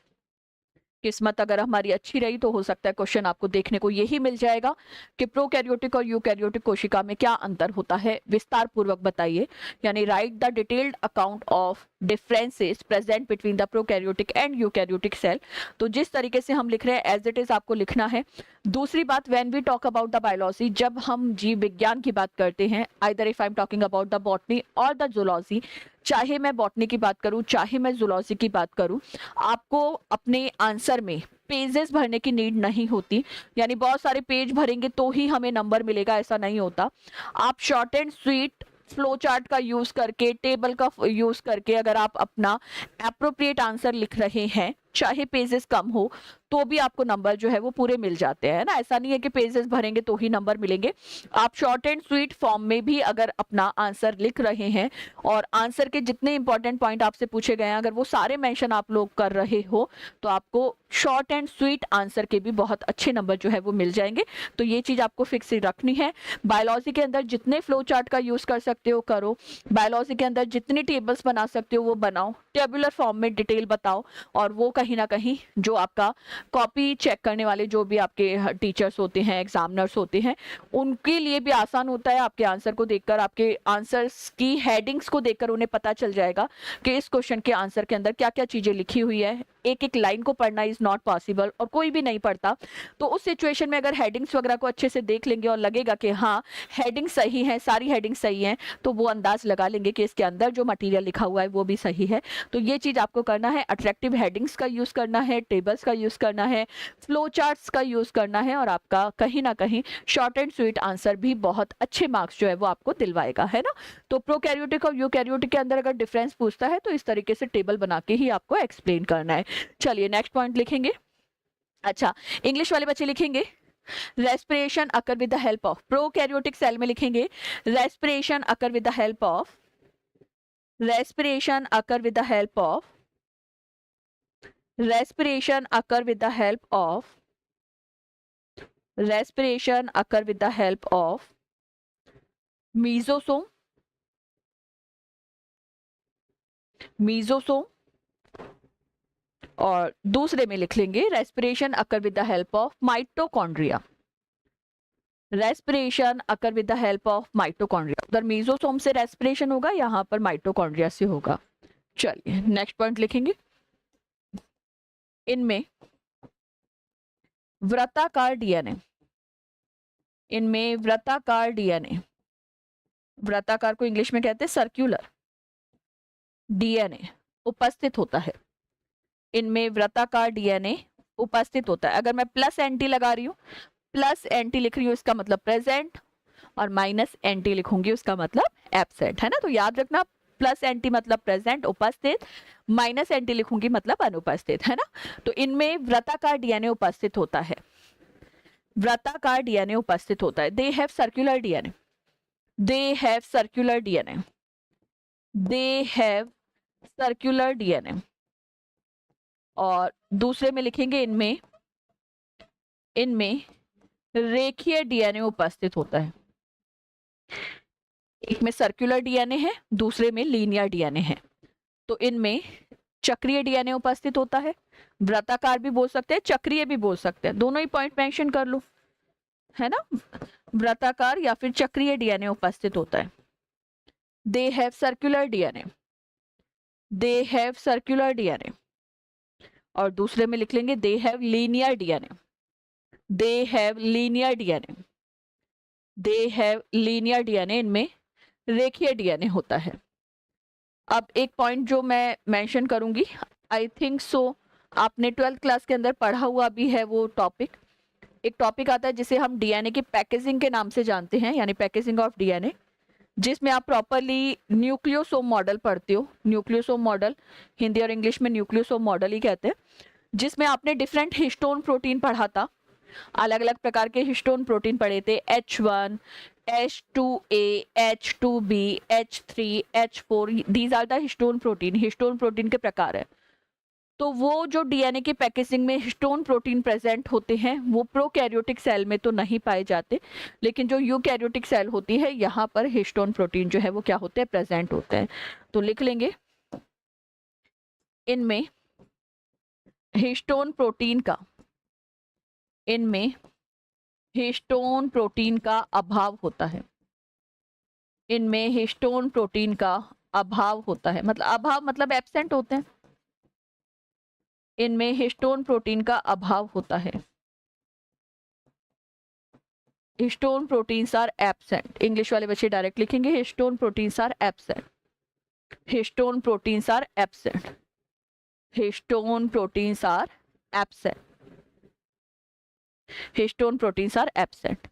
किस्मत अगर हमारी अच्छी रही तो हो सकता है क्वेश्चन आपको देखने को यही मिल जाएगा कि प्रोकैरियोटिक और यूकैरियोटिक कोशिका में क्या अंतर होता है, विस्तार पूर्वक बताइए। यानी write the detailed account of differences present between the prokaryotic and eukaryotic cell. तो जिस तरीके से हम लिख रहे हैं एज इट इज आपको लिखना है। दूसरी बात, when we talk about the biology, जब हम जीव विज्ञान की बात करते हैं, either if I am talking about the botany और द जूलॉजी, चाहे मैं बॉटनी की बात करूं चाहे मैं जूलॉजी की बात करूं, आपको अपने आंसर में पेजेस भरने की नीड नहीं होती। यानी बहुत सारे पेज भरेंगे तो ही हमें नंबर मिलेगा, ऐसा नहीं होता। आप short and sweet flow chart का यूज करके, टेबल का यूज करके अगर आप अपना एप्रोप्रिएट आंसर लिख रहे हैं, चाहे पेजेस कम हो तो भी आपको नंबर जो है वो पूरे मिल जाते हैं ना। ऐसा नहीं है कि पेजेस भरेंगे तो ही नंबर मिलेंगे। आप शॉर्ट एंड स्वीट फॉर्म में भी अगर अपना आंसर लिख रहे हैं और आंसर के जितने इंपॉर्टेंट पॉइंट आपसे पूछे गए हैं अगर वो सारे मेंशन आप लोग कर रहे हो तो आपको शॉर्ट एंड स्वीट आंसर के भी बहुत अच्छे नंबर जो है वो मिल जाएंगे। तो ये चीज आपको फिक्स रखनी है। बायोलॉजी के अंदर जितने फ्लो चार्ट का यूज कर सकते हो करो, बायोलॉजी के अंदर जितनी टेबल्स बना सकते हो वो बनाओ, टेबुलर फॉर्म में डिटेल बताओ, और वो कहीं ना कहीं जो आपका कॉपी चेक करने वाले जो भी आपके टीचर्स होते हैं, एग्जामिनर्स होते हैं, उनके लिए भी आसान होता है। आपके आंसर को देखकर, आपके आंसर्स की हेडिंग्स को देखकर उन्हें पता चल जाएगा कि इस क्वेश्चन के आंसर के अंदर क्या क्या चीजें लिखी हुई है। एक एक लाइन को पढ़ना इज नॉट पॉसिबल और कोई भी नहीं पढ़ता। तो उस सिचुएशन में अगर हेडिंग्स वगैरह को अच्छे से देख लेंगे और लगेगा कि हाँ हेडिंग सही है, सारी हेडिंग सही है, तो वो अंदाज लगा लेंगे कि इसके अंदर जो मटेरियल लिखा हुआ है वो भी सही है। तो ये चीज आपको करना है, अट्रैक्टिव हेडिंग्स का यूज करना है, टेबल्स का यूज करना है, फ्लो चार्ट्स का यूज करना है, और आपका कहीं ना कहीं शॉर्ट एंड स्वीट आंसर भी बहुत अच्छे मार्क्स जो है वो आपको दिलवाएगा, है ना। तो प्रोकैरियोटिक और यूकैरियोटिक के अंदर अगर डिफरेंस पूछता है तो इस तरीके से टेबल बना के ही आपको एक्सप्लेन करना है। चलिए नेक्स्ट पॉइंट लिखेंगे। अच्छा, इंग्लिश वाले बच्चे लिखेंगे respiration occur with the help of, prokaryotic cell में लिखेंगे respiration occur with the help of, respiration occur with the help of, respiration occur with the help of, respiration occur with the help of mesosome, mesosome, और दूसरे में लिख लेंगे respiration occur with the help of mitochondria, respiration occur with the help of mitochondria. उधर मेसोसोम से रेस्पिरेशन होगा, यहाँ पर माइटोकॉन्ड्रिया से होगा। चलिए नेक्स्ट पॉइंट लिखेंगे। इनमें वृत्ताकार डीएनए, इनमें वृत्ताकार डीएनए, वृत्ताकार को इंग्लिश में कहते हैं सर्कुलर डीएनए उपस्थित होता है। इनमें वृत्ताकार डीएनए उपस्थित होता है। अगर मैं प्लस एंटी लगा रही हूँ, प्लस एंटी लिख रही हूँ इसका मतलब प्रेजेंट, और माइनस एंटी लिखूंगी उसका मतलब एब्सेंट, है ना। तो याद रखना प्लस एंटी मतलब प्रेजेंट उपस्थित, माइनस एंटी लिखूंगी मतलब अनुपस्थित, है ना। तो इनमें वृत्ताकार डीएनए उपस्थित होता है, वृत्ताकार डीएनए उपस्थित होता है। They have circular DNA, they have circular DNA, they have circular DNA. और दूसरे में लिखेंगे इनमें, इनमें रेखीय डीएनए उपस्थित होता है। एक में सर्कुलर डीएनए है, दूसरे में लीनियर डीएनए है। तो इनमें चक्रीय डीएनए उपस्थित होता है, वृत्ताकार भी बोल सकते हैं, चक्रीय भी बोल सकते हैं, दोनों ही पॉइंट मेंशन कर लो, है ना। वृत्ताकार या फिर चक्रीय डीएनए उपस्थित होता है। They have circular DNA, they have circular DNA. और दूसरे में लिख लेंगे they have linear DNA, they have linear DNA, they have linear DNA. इनमें रेखीय डीएनए होता है। अब एक पॉइंट जो मैं मेंशन करूंगी, आई थिंक सो आपने 12th क्लास के अंदर पढ़ा हुआ भी है वो टॉपिक। एक टॉपिक आता है जिसे हम डीएनए की पैकेजिंग के नाम से जानते हैं, यानी पैकेजिंग ऑफ डीएनए, जिसमें आप प्रॉपरली न्यूक्लियोसोम मॉडल पढ़ते हो। न्यूक्लियोसोम मॉडल हिंदी और इंग्लिश में न्यूक्लियोसोम मॉडल ही कहते हैं, जिसमें आपने डिफरेंट हिस्टोन प्रोटीन पढ़ा था। अलग अलग प्रकार के हिस्टोन प्रोटीन पढ़े थे, H1, H2A, H2B, H3, H4, these are the histone protein. Histone protein के प्रकार है। तो वो जो डीएनए की पैकेजिंग में हिस्टोन प्रोटीन प्रेजेंट होते हैं वो प्रोकैरियोटिक सेल में तो नहीं पाए जाते, लेकिन जो यूकैरियोटिक सेल होती है यहाँ पर हिस्टोन प्रोटीन जो है वो क्या होते हैं, प्रेजेंट होते हैं। तो लिख लेंगे इनमें हिस्टोन प्रोटीन का, इनमें हिस्टोन प्रोटीन का अभाव होता है। इनमें हिस्टोन प्रोटीन का अभाव होता है, मतलब अभाव मतलब एब्सेंट होते हैं। इनमें हिस्टोन प्रोटीन का अभाव होता है। Histone proteins are absent. English वाले बच्चे डायरेक्ट लिखेंगे histone proteins are absent. Histone proteins are absent. Histone proteins are absent. Histone proteins are absent.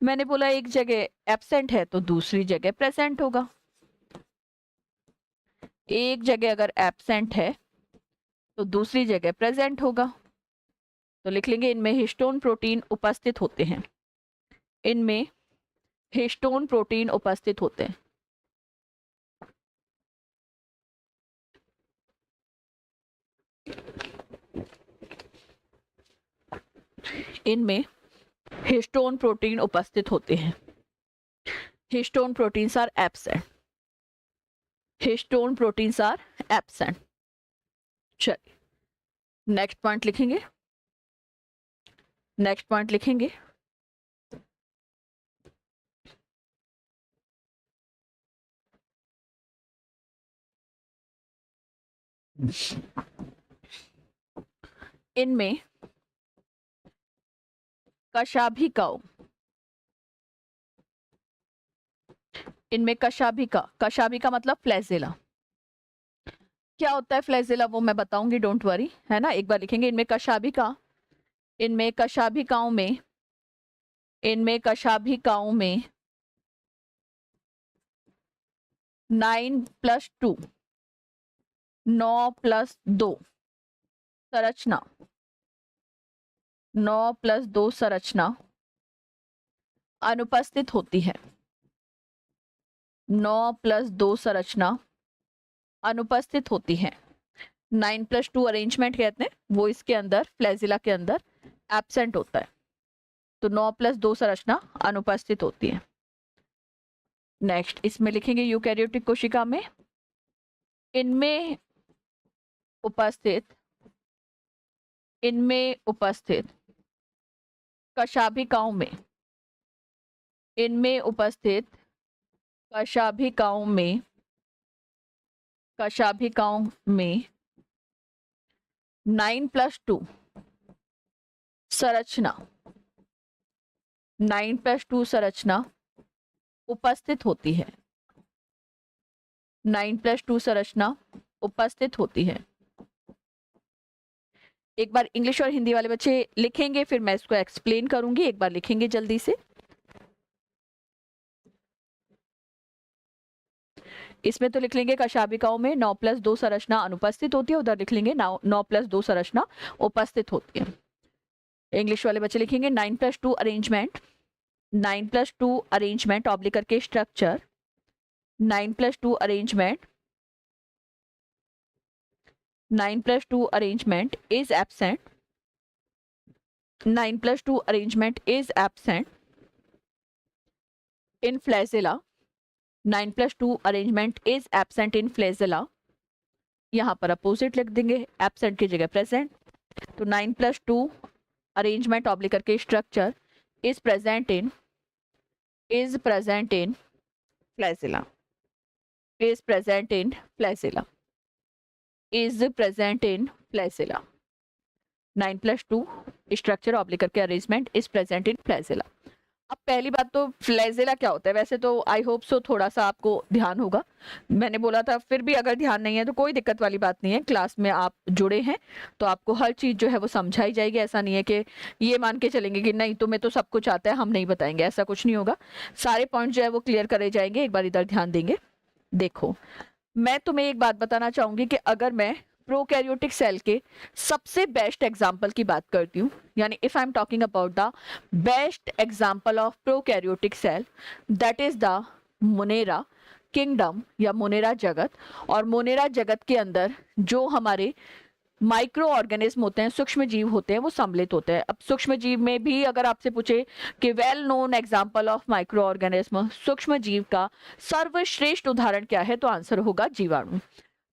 मैंने बोला एक जगह एब्सेंट है तो दूसरी जगह प्रेजेंट होगा। एक जगह अगर एब्सेंट है तो दूसरी जगह प्रेजेंट होगा। तो लिख लेंगे इनमें हिस्टोन प्रोटीन उपस्थित होते हैं। इनमें हिस्टोन प्रोटीन उपस्थित होते हैं। इनमें हिस्टोन प्रोटीन उपस्थित होते हैं। Histone proteins are absent. Histone proteins are absent. चलिए नेक्स्ट पॉइंट लिखेंगे। नेक्स्ट पॉइंट लिखेंगे इनमें कशाभिकाओं, इनमें कशाभिका, कशाभिका मतलब फ्लैजेला। क्या होता है फ्लैजेला वो मैं बताऊंगी, डोंट वरी, है ना। एक बार लिखेंगे इनमें कशाभिका, इनमें कशाभिकाओं में, इनमें कशाभिकाओं में 9+2, 9+2 संरचना, 9+2 संरचना अनुपस्थित होती है। 9+2 संरचना अनुपस्थित होती है। 9+2 अरेंजमेंट कहते हैं, वो इसके अंदर फ्लैजिला के अंदर एब्सेंट होता है। तो 9+2 संरचना अनुपस्थित होती है। नेक्स्ट इसमें लिखेंगे यूकैरियोटिक कोशिका में, इनमें उपस्थित, इनमें उपस्थित कशाभिकाओं में, इनमें उपस्थित कशाभिकाओं में, कशाभिकाओं में 9+2 संरचना, 9+2 संरचना उपस्थित होती है। 9+2 संरचना उपस्थित होती है। एक बार इंग्लिश और हिंदी वाले बच्चे लिखेंगे, फिर मैं इसको एक्सप्लेन करूंगी। एक बार लिखेंगे जल्दी से। इसमें तो लिख लेंगे कशाभिकाओं में 9+2 संरचना अनुपस्थित होती है, उधर लिख लेंगे 9+2 संरचना उपस्थित होती है। इंग्लिश वाले बच्चे लिखेंगे 9+2 अरेंजमेंट, 9+2 अरेंजमेंट ऑब्लिक करके structure, 9+2 arrangement, 9+2 arrangement is absent, 9+2 arrangement is absent in flagella, 9+2 arrangement is absent in flagella. यहाँ पर अपोजिट लिख देंगे, एब्सेंट की जगह प्रेजेंट। तो 9+2 अरेंजमेंट ऑब्लिक करके structure is present in, is present in flagella, is present in flagella, is present in flagella. 9+2 structure oblique करके arrangement is present in flagella. अब पहली बात तो फ्लैजेला क्या होता है, वैसे तो आई होप सो थोड़ा सा आपको ध्यान होगा, मैंने बोला था, फिर भी अगर ध्यान नहीं है तो कोई दिक्कत वाली बात नहीं है, क्लास में आप जुड़े हैं तो आपको हर चीज जो है वो समझाई जाएगी। ऐसा नहीं है कि ये मान के चलेंगे कि नहीं तुम्हें तो सब कुछ आता है हम नहीं बताएंगे, ऐसा कुछ नहीं होगा। सारे पॉइंट जो है वो क्लियर करे जाएंगे, एक बार इधर ध्यान देंगे। देखो, मैं तुम्हें एक बात बताना चाहूंगी कि अगर मैं प्रोकैरियोटिक सेल के सबसे बेस्ट एग्जाम्पल की बात करती हूँ, यानी if I am talking about the best example of prokaryotic cell, that is the Monera kingdom या मोनेरा जगत। और मोनेरा जगत के अंदर जो हमारे माइक्रो ऑर्गेनिज्म होते हैं, सूक्ष्म जीव होते हैं, वो सम्मिलित होते हैं। अब सूक्ष्म जीव में भी अगर आपसे पूछे कि well known example of micro organism, सूक्ष्म जीव का सर्वश्रेष्ठ उदाहरण क्या है, तो आंसर होगा जीवाणु।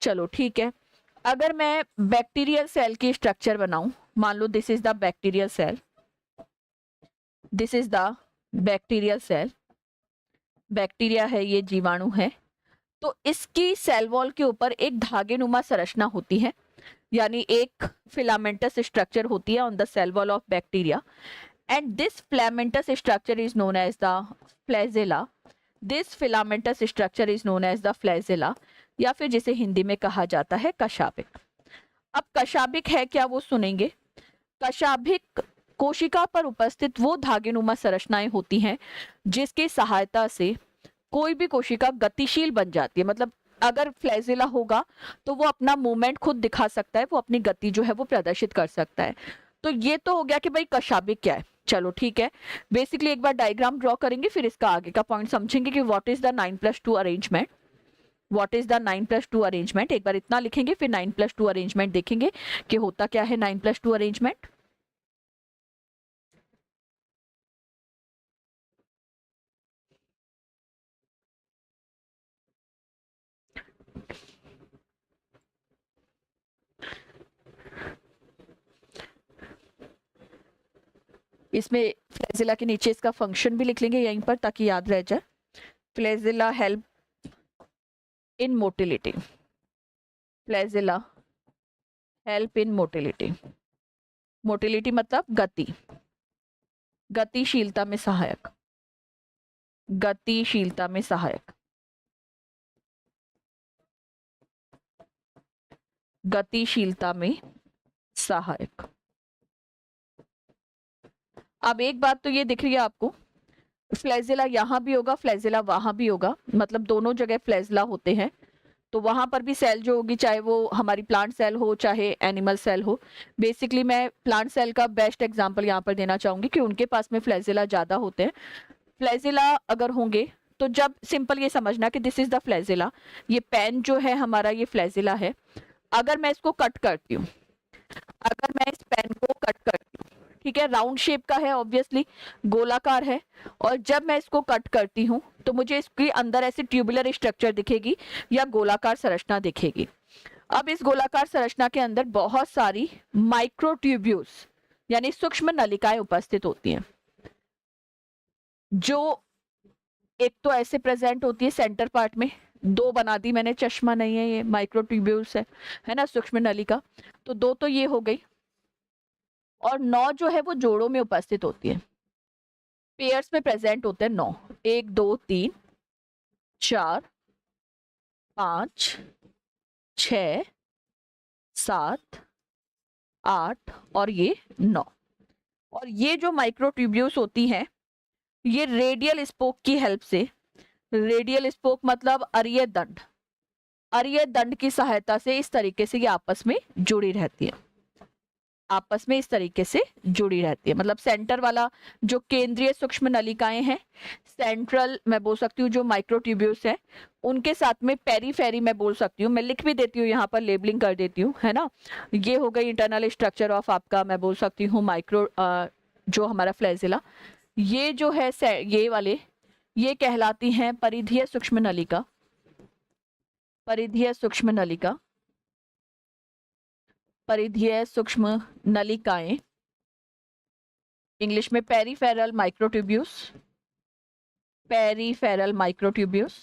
चलो ठीक है, अगर मैं बैक्टीरियल सेल की स्ट्रक्चर बनाऊं, मान लो this is the bacterial cell, this is the bacterial cell, bacteria है, ये जीवाणु है, तो इसकी सेल वॉल के ऊपर एक धागे नुमा संरचना होती है, यानी एक फिलामेंटस स्ट्रक्चर होती है on the cell wall of bacteria, and this filamentous structure is known as the flagella. This filamentous structure is known as the flagella, या फिर जिसे हिंदी में कहा जाता है कशाभिक। अब कशाभिक है क्या, वो सुनेंगे। कशाभिक कोशिका पर उपस्थित वो धागेनुमा संरचनाएं होती हैं जिसकी सहायता से कोई भी कोशिका गतिशील बन जाती है। मतलब अगर फ्लैजेला होगा तो वो अपना मूवमेंट खुद दिखा सकता है, वो अपनी गति जो है वो प्रदर्शित कर सकता है। तो ये तो हो गया कि भाई कशाभिक क्या है। चलो ठीक है, बेसिकली एक बार डायग्राम ड्रॉ करेंगे, फिर इसका आगे का पॉइंट समझेंगे कि what is the 9+2 arrangement. What is the 9+2 arrangement, एक बार इतना लिखेंगे, फिर 9+2 अरेंजमेंट देखेंगे कि होता क्या है 9+2 अरेंजमेंट। इसमें फ्लैजिला के नीचे इसका फंक्शन भी लिख लेंगे यहीं पर ताकि याद रह जाए। Flagella help in motility, flagella help in motility, motility मतलब गति, गतिशीलता में सहायक, गतिशीलता में सहायक, गतिशीलता में सहायक। अब एक बात तो ये दिख रही है आपको, फ्लैजिला यहाँ भी होगा, फ्लैजिला वहां भी होगा, मतलब दोनों जगह फ्लैजिला होते हैं। तो वहां पर भी सेल जो होगी, चाहे वो हमारी प्लांट सेल हो चाहे एनिमल सेल हो, बेसिकली मैं प्लांट सेल का बेस्ट एग्जांपल यहाँ पर देना चाहूंगी कि उनके पास में फ्लैजिला ज्यादा होते हैं। फ्लैजिला अगर होंगे तो जब सिंपल ये समझना कि दिस इज द फ्लैजिला, ये पेन जो है हमारा ये फ्लैजिला है। अगर मैं इसको कट करती हूँ, अगर मैं इस पेन को कट करती हूँ, ठीक है, राउंड शेप का है ऑब्वियसली, गोलाकार है, और जब मैं इसको कट करती हूँ तो मुझे इसके अंदर ऐसी ट्यूबुलर स्ट्रक्चर दिखेगी या गोलाकार संरचना दिखेगी। अब इस गोलाकार संरचना के अंदर बहुत सारी माइक्रोट्यूब्यूल्स यानी सूक्ष्म नलिकाएं उपस्थित होती हैं, जो एक तो ऐसे प्रेजेंट होती है सेंटर पार्ट में, दो बना दी मैंने, चश्मा नहीं है, ये माइक्रोट्यूब्यूल्स है ना, सूक्ष्म नलिका, तो दो तो ये हो गई, और 9 जो है वो जोड़ों में उपस्थित होती है, पेयर्स में प्रेजेंट होते हैं 9, 1 2 3 4 5 6 7 8 और ये 9। और ये जो माइक्रोट्यूब्यूल्स होती हैं ये रेडियल स्पोक की हेल्प से, रेडियल स्पोक मतलब अरीय दंड, अरीय दंड की सहायता से इस तरीके से ये आपस में जुड़ी रहती है, आपस में इस तरीके से जुड़ी रहती है। मतलब सेंटर वाला जो केंद्रीय सूक्ष्म नलिकाएं हैं, सेंट्रल मैं बोल सकती हूँ जो माइक्रोट्यूब्यूल्स हैं, उनके साथ में पेरीफेरी मैं बोल सकती हूँ, मैं लिख भी देती हूँ यहाँ पर, लेबलिंग कर देती हूँ, है ना। ये हो गई इंटरनल स्ट्रक्चर ऑफ आपका, मैं बोल सकती हूँ माइक्रो जो हमारा फ्लैजिला। ये जो है ये वाले, ये कहलाती हैं परिधीय सूक्ष्म नलिका, परिधीय सूक्ष्म नलिका, परिधीय सूक्ष्म नलिकाएं, इंग्लिश में peripheral microtubules, peripheral microtubules,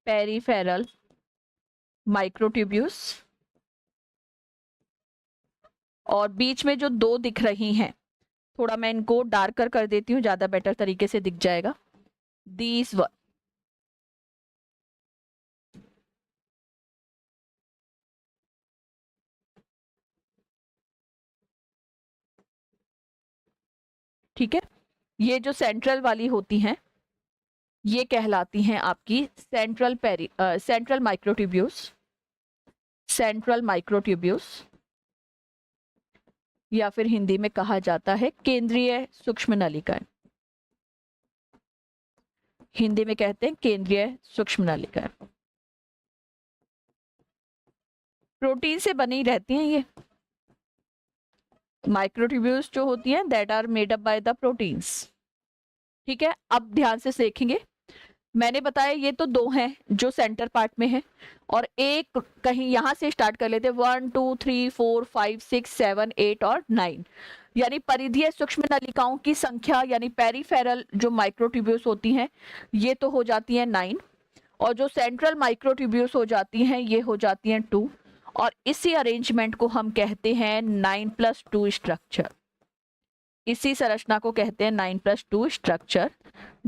peripheral microtubules. और बीच में जो दो दिख रही हैं थोड़ा मैं इनको डार्कर कर देती हूँ, ज्यादा बेटर तरीके से दिख जाएगा। दीज वन, ठीक है। ये जो सेंट्रल वाली होती हैं ये कहलाती हैं आपकी सेंट्रल माइक्रोट्यूब्यूल्स, सेंट्रल माइक्रोट्यूब्यूल्स, या फिर हिंदी में कहा जाता है केंद्रीय सूक्ष्म नलिकाएं। हिंदी में कहते हैं केंद्रीय सूक्ष्म नलिकाएं। प्रोटीन से बनी रहती हैं ये माइक्रोट्यूब्यूल्स जो होती हैं, that are made up by the proteins. ठीक है, अब ध्यान से देखेंगे। मैंने बताया ये तो दो हैं जो सेंटर पार्ट में है, और एक कहीं यहां से स्टार्ट कर लेते हैं, 1 2 3 4 5 6 7 8 और 9, यानी परिधीय सूक्ष्म नलिकाओं की संख्या, यानी पेरिफेरल जो माइक्रोट्यूब्यूल्स होती हैं ये तो हो जाती हैं 9, और जो सेंट्रल माइक्रोट्यूब्यूल्स हो जाती हैं ये हो जाती हैं 2, और इसी अरेंजमेंट को हम कहते हैं 9+2 स्ट्रक्चर। इसी संरचना को कहते हैं 9+2 स्ट्रक्चर,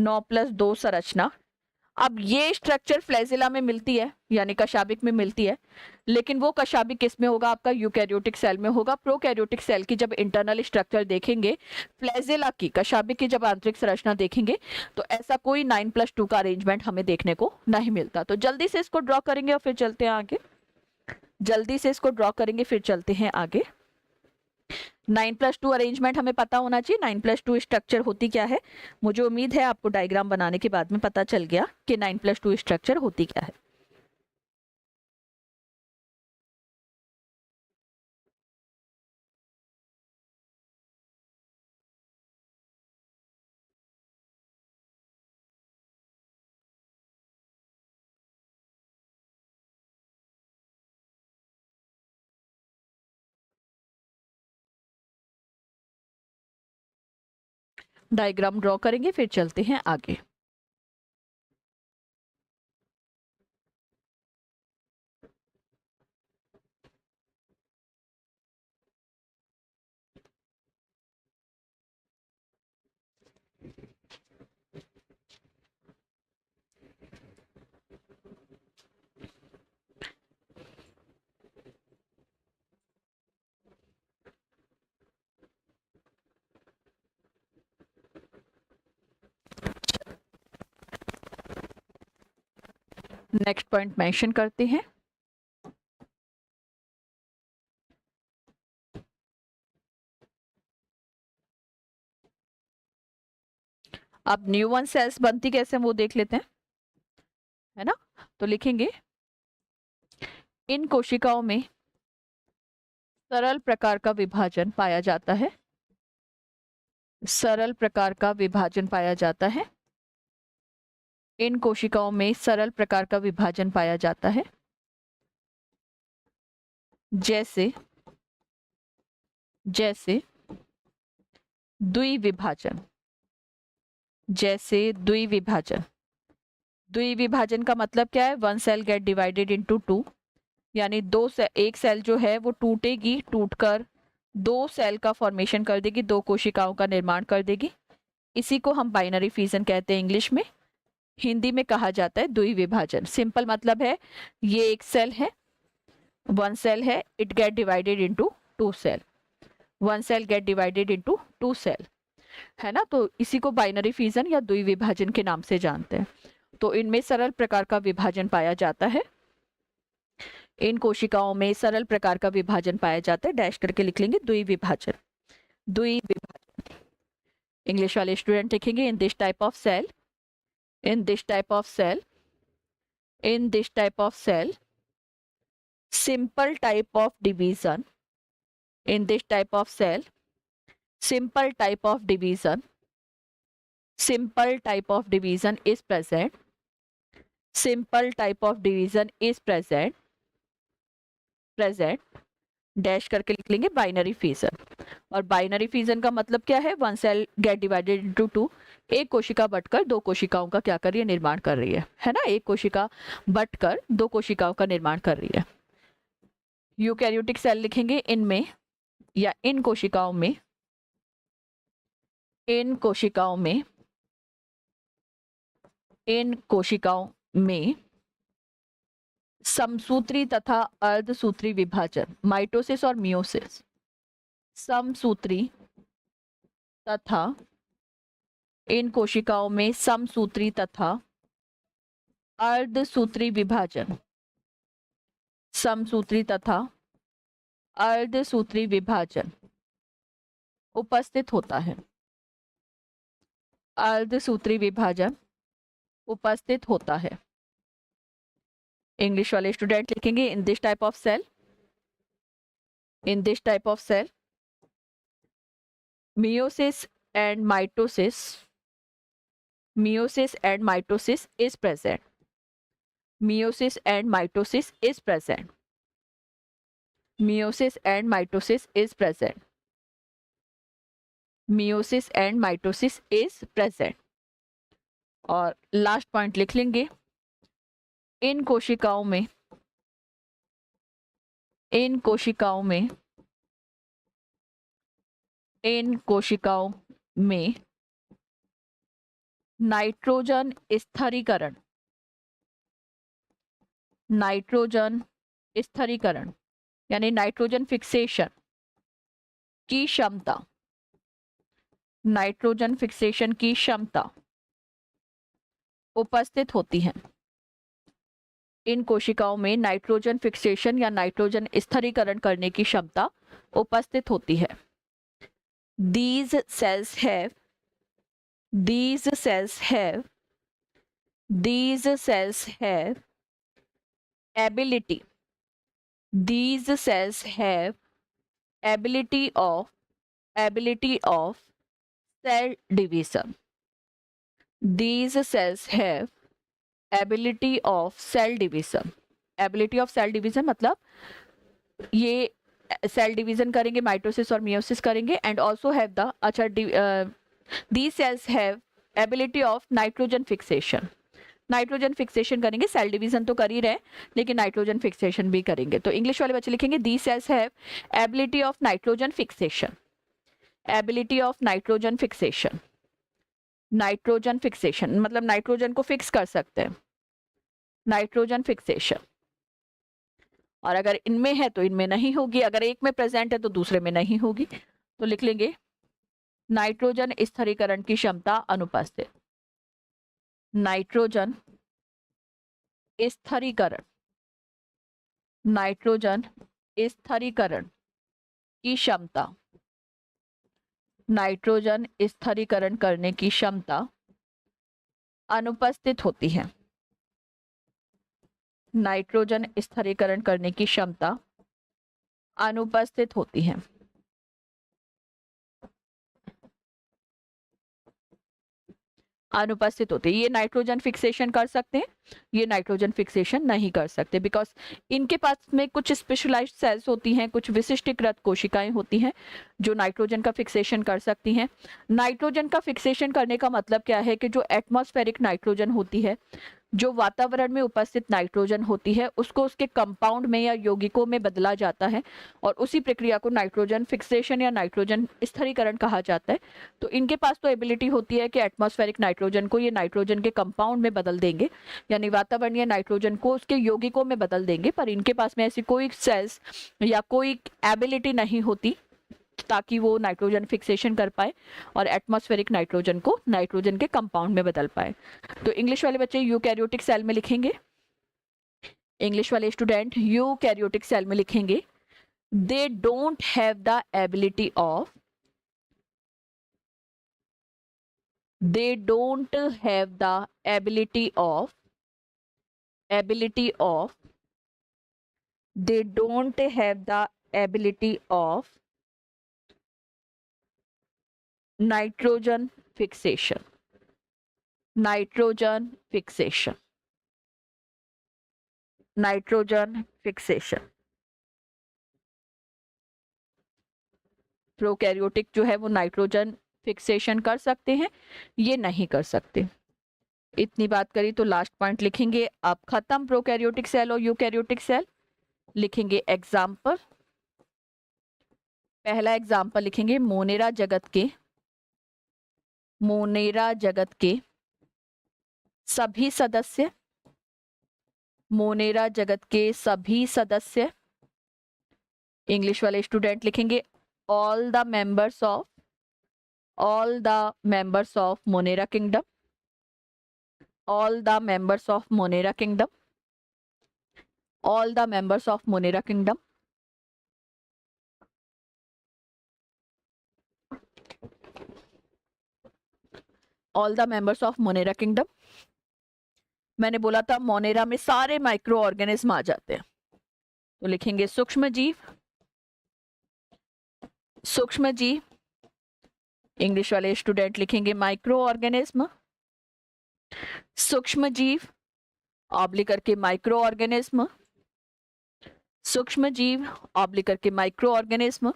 9+2 संरचना। अब ये स्ट्रक्चर फ्लैजिला में मिलती है, यानी कशाबिक में मिलती है, लेकिन वो कशाबिक किस में होगा? आपका यूकैरियोटिक सेल में होगा। प्रोकैरियोटिक सेल की जब इंटरनल स्ट्रक्चर देखेंगे, फ्लैजिला की, कशाबिक की जब आंतरिक संरचना देखेंगे, तो ऐसा कोई 9+2 का अरेंजमेंट हमें देखने को नहीं मिलता। तो जल्दी से इसको ड्रॉ करेंगे और फिर चलते हैं आगे। जल्दी से इसको ड्रॉ करेंगे फिर चलते हैं आगे। 9+2 अरेंजमेंट हमें पता होना चाहिए। 9+2 स्ट्रक्चर होती क्या है? मुझे उम्मीद है आपको डायग्राम बनाने के बाद में पता चल गया कि 9+2 स्ट्रक्चर होती क्या है। डायग्राम ड्रॉ करेंगे फिर चलते हैं आगे। नेक्स्ट पॉइंट मेंशन करते हैं। अब न्यूरॉन सेल्स बनती कैसे हैं वो देख लेते हैं, है ना। तो लिखेंगे इन कोशिकाओं में सरल प्रकार का विभाजन पाया जाता है। सरल प्रकार का विभाजन पाया जाता है। इन कोशिकाओं में सरल प्रकार का विभाजन पाया जाता है, जैसे जैसे द्विविभाजन। जैसे द्विविभाजन। द्विविभाजन का मतलब क्या है? One cell get divided into two, यानी एक सेल जो है वो टूटेगी, टूटकर दो सेल का फॉर्मेशन कर देगी, दो कोशिकाओं का निर्माण कर देगी। इसी को हम बाइनरी फिजन कहते हैं इंग्लिश में। हिंदी में कहा जाता है द्विविभाजन। सिंपल मतलब है ये एक सेल है, वन सेल है, it get divided into two cell. One cell get divided into two cell, है ना। तो इसी को बाइनरी फिजन या द्विविभाजन के नाम से जानते हैं। तो इनमें सरल प्रकार का विभाजन पाया जाता है। इन कोशिकाओं में सरल प्रकार का विभाजन पाया जाता है, डैश करके लिख लेंगे द्विविभाजन। द्विविभाजन इंग्लिश वाले स्टूडेंट लिखेंगे in this type of cell, in this type of cell, in this type of cell simple type of division, in this type of cell simple type of division, simple type of division is present, simple type of division is present, present dash करके लिख लेंगे बाइनरी फिजन। और बाइनरी फिजन का मतलब क्या है? One cell get divided into two, एक कोशिका बटकर दो कोशिकाओं का क्या कर रही है? निर्माण कर रही है ना। एक कोशिका बटकर दो कोशिकाओं का निर्माण कर रही है। यूकैरियोटिक सेल लिखेंगे इनमें या इन कोशिकाओं में, इन कोशिकाओं में समसूत्री तथा अर्धसूत्री विभाजन, माइटोसिस और मियोसिस, समसूत्री तथा इन कोशिकाओं में समसूत्री तथा अर्धसूत्री विभाजन, समसूत्री तथा अर्धसूत्री विभाजन उपस्थित होता है। अर्धसूत्री विभाजन उपस्थित होता है। इंग्लिश वाले स्टूडेंट लिखेंगे in this type of cell, in this type of cell meiosis and mitosis is present. Meiosis and mitosis is present. Meiosis and mitosis is present. Meiosis and mitosis is present. और लास्ट पॉइंट लिख लेंगे, इन कोशिकाओं में नाइट्रोजन स्थिरीकरण यानी नाइट्रोजन फिक्सेशन की क्षमता उपस्थित होती है। इन कोशिकाओं में नाइट्रोजन फिक्सेशन या नाइट्रोजन स्थिरीकरण करने की क्षमता उपस्थित होती है। These cells have ability of cell division. These cells have ability of cell division. Ability of cell division मतलब ये सेल डिवीजन करेंगे, माइटोसिस और मियोसिस करेंगे, and also have the these cells have ability of nitrogen fixation. Nitrogen fixation करेंगे, सेल डिवीजन तो कर ही रहे लेकिन नाइट्रोजन फिक्सेशन भी करेंगे। तो इंग्लिश वाले बच्चे लिखेंगे these cells have ability of nitrogen fixation. Ability of nitrogen fixation, nitrogen fixation मतलब नाइट्रोजन को फिक्स कर सकते हैं, नाइट्रोजन फिक्सेशन। और अगर इनमें है तो इनमें नहीं होगी, अगर एक में प्रेजेंट है तो दूसरे में नहीं होगी। तो लिख लेंगे नाइट्रोजन स्थिरीकरण की क्षमता अनुपस्थित। नाइट्रोजन स्थिरीकरण, नाइट्रोजन स्थिरीकरण की क्षमता, नाइट्रोजन स्थिरीकरण करने की क्षमता अनुपस्थित होती है। नाइट्रोजन स्थिरीकरण करने की क्षमता अनुपस्थित होती है। अनुपस्थित होते, ये नाइट्रोजन फिक्सेशन कर सकते हैं, ये नाइट्रोजन फिक्सेशन नहीं कर सकते, बिकॉज इनके पास में कुछ स्पेशलाइज्ड सेल्स होती हैं, कुछ विशिष्टीकृत कोशिकाएं होती हैं जो नाइट्रोजन का फिक्सेशन कर सकती हैं। नाइट्रोजन का फिक्सेशन करने का मतलब क्या है कि जो एटमॉस्फेरिक नाइट्रोजन होती है, जो वातावरण में उपस्थित नाइट्रोजन होती है, उसको उसके कंपाउंड में या यौगिकों में बदला जाता है और उसी प्रक्रिया को नाइट्रोजन फिक्सेशन या नाइट्रोजन स्थिरीकरण कहा जाता है। तो इनके पास तो एबिलिटी होती है कि एटमॉस्फेरिक नाइट्रोजन को ये नाइट्रोजन के कंपाउंड में बदल देंगे, यानी वातावरणीय नाइट्रोजन को उसके यौगिकों में बदल देंगे, पर इनके पास में ऐसी कोई सेल्स या कोई एबिलिटी नहीं होती ताकि वो नाइट्रोजन फिक्सेशन कर पाए और एटमॉस्फेरिक नाइट्रोजन को नाइट्रोजन के कंपाउंड में बदल पाए। तो इंग्लिश वाले बच्चे यूकैरियोटिक सेल में लिखेंगे, इंग्लिश वाले स्टूडेंट यूकैरियोटिक सेल में लिखेंगे they don't have the ability of, they don't have the ability of they don't have the ability of nitrogen fixation, nitrogen fixation, nitrogen fixation। Prokaryotic जो है वो नाइट्रोजन फिक्सेशन कर सकते हैं, ये नहीं कर सकते। इतनी बात करी तो लास्ट पॉइंट लिखेंगे अब खत्म प्रोकैरियोटिक सेल और यूकैरियोटिक सेल। लिखेंगे एग्जाम्पल, पहला एग्जाम्पल लिखेंगे मोनेरा जगत के मोनेरा जगत के सभी सदस्य, मोनेरा जगत के सभी सदस्य, इंग्लिश वाले स्टूडेंट लिखेंगे all the members of, all the members of Monera kingdom, all the members of Monera kingdom, all the members of Monera kingdom. All the members of Monera kingdom. मैंने बोला था मोनेरा में सारे माइक्रो ऑर्गेनिज्म आ जाते हैं, तो लिखेंगे सूक्ष्म जीव, सूक्ष्म जीव, इंग्लिश वाले स्टूडेंट लिखेंगे माइक्रो ऑर्गेनिज्म, सूक्ष्म जीव ऑब्लिक करके माइक्रो ऑर्गेनिज्म, सूक्ष्म जीव ऑब्लिक करके माइक्रो ऑर्गेनिज्म।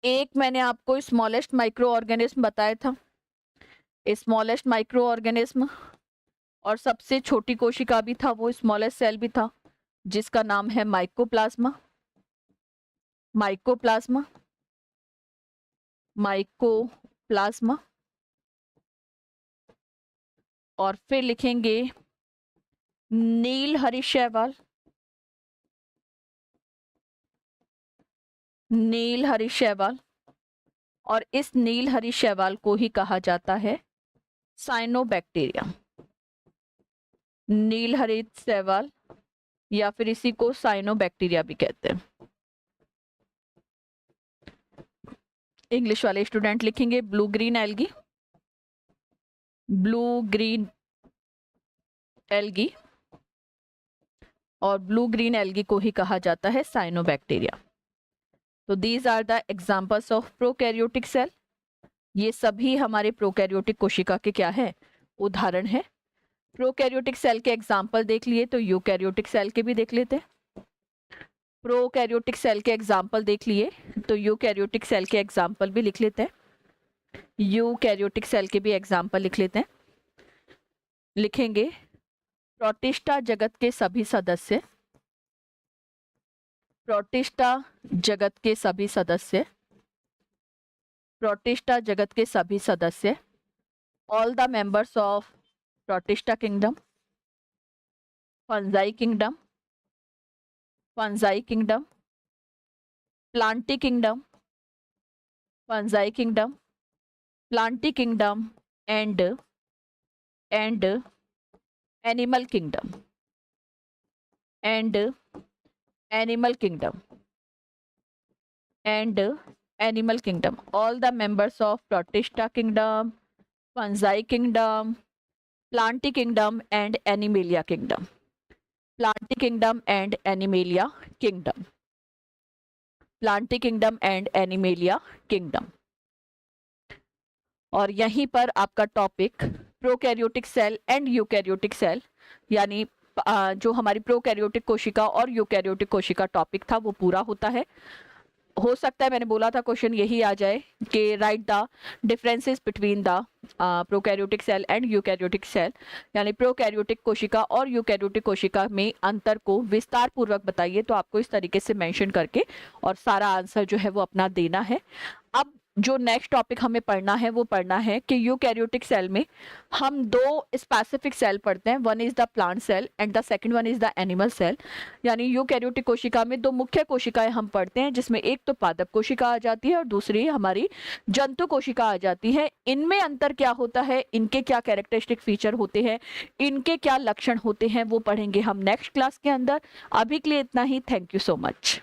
एक मैंने आपको स्मॉलेस्ट माइक्रो ऑर्गेनिज्म बताया था, स्मॉलेस्ट माइक्रो ऑर्गेनिज्म, और सबसे छोटी कोशिका भी था, वो स्मॉलेस्ट सेल भी था, जिसका नाम है माइकोप्लाज्मा, माइकोप्लाज्मा, माइकोप्लाज्मा। और फिर लिखेंगे नील हरी शैवाल, नील हरी शैवाल, और इस नील हरी शैवाल को ही कहा जाता है साइनोबैक्टीरियम, नील हरी शैवाल, या फिर इसी को साइनोबैक्टीरिया भी कहते हैं। इंग्लिश वाले स्टूडेंट लिखेंगे blue green algae, blue green algae, और ब्लू ग्रीन एल्गी को ही कहा जाता है साइनोबैक्टीरिया। तो these are the examples of prokaryotic cell. ये सभी हमारे प्रोकैरियोटिक कोशिका के क्या है, उदाहरण है। प्रोकैरियोटिक सेल के एग्जाम्पल देख लिए तो यूकैरियोटिक सेल के भी देख लेते हैं। प्रोकैरियोटिक सेल के एग्जाम्पल देख लिए तो यूकैरियोटिक सेल के एग्जाम्पल भी लिख लेते हैं, यूकैरियोटिक सेल के भी एग्जाम्पल लिख लेते हैं। लिखेंगे प्रोटिस्टा जगत के सभी सदस्य, प्रोटिस्टा जगत के सभी सदस्य, प्रोटिस्टा जगत के सभी सदस्य, all the members of Protista kingdom, Fungi kingdom, Fungi kingdom, Plantae kingdom, Fungi kingdom, Plantae kingdom, and animal kingdom, and animal kingdom, and animal kingdom. All the members of Protista kingdom, Fungi kingdom, Plantae kingdom and Animalia kingdom, Plantae kingdom and Animalia kingdom, Plantae kingdom and Animalia kingdom. और यहीं पर आपका topic prokaryotic cell and eukaryotic cell, यानी जो हमारी प्रोकैरियोटिक कोशिका और यूकैरियोटिक कोशिका टॉपिक था वो पूरा होता है। हो सकता है मैंने बोला था क्वेश्चन यही आ जाए कि write the differences between the prokaryotic cell and eukaryotic cell, यानी प्रोकैरियोटिक कोशिका और यूकैरियोटिक कोशिका में अंतर को विस्तार पूर्वक बताइए। तो आपको इस तरीके से मेंशन करके और सारा आंसर जो है वो अपना देना है। अब जो नेक्स्ट टॉपिक हमें पढ़ना है वो पढ़ना है कि यूकैरियोटिक सेल में हम दो स्पेसिफिक सेल पढ़ते हैं, one is the plant cell and the second one is the animal cell. यानी यूकैरियोटिक कोशिका में दो मुख्य कोशिकाएं हम पढ़ते हैं, जिसमें एक तो पादप कोशिका आ जाती है और दूसरी हमारी जंतु कोशिका आ जाती है। इनमें अंतर क्या होता है, इनके क्या कैरेक्टरिस्टिक फीचर होते हैं, इनके क्या लक्षण होते हैं, वो पढ़ेंगे हम नेक्स्ट क्लास के अंदर। अभी के लिए इतना ही। Thank you so much.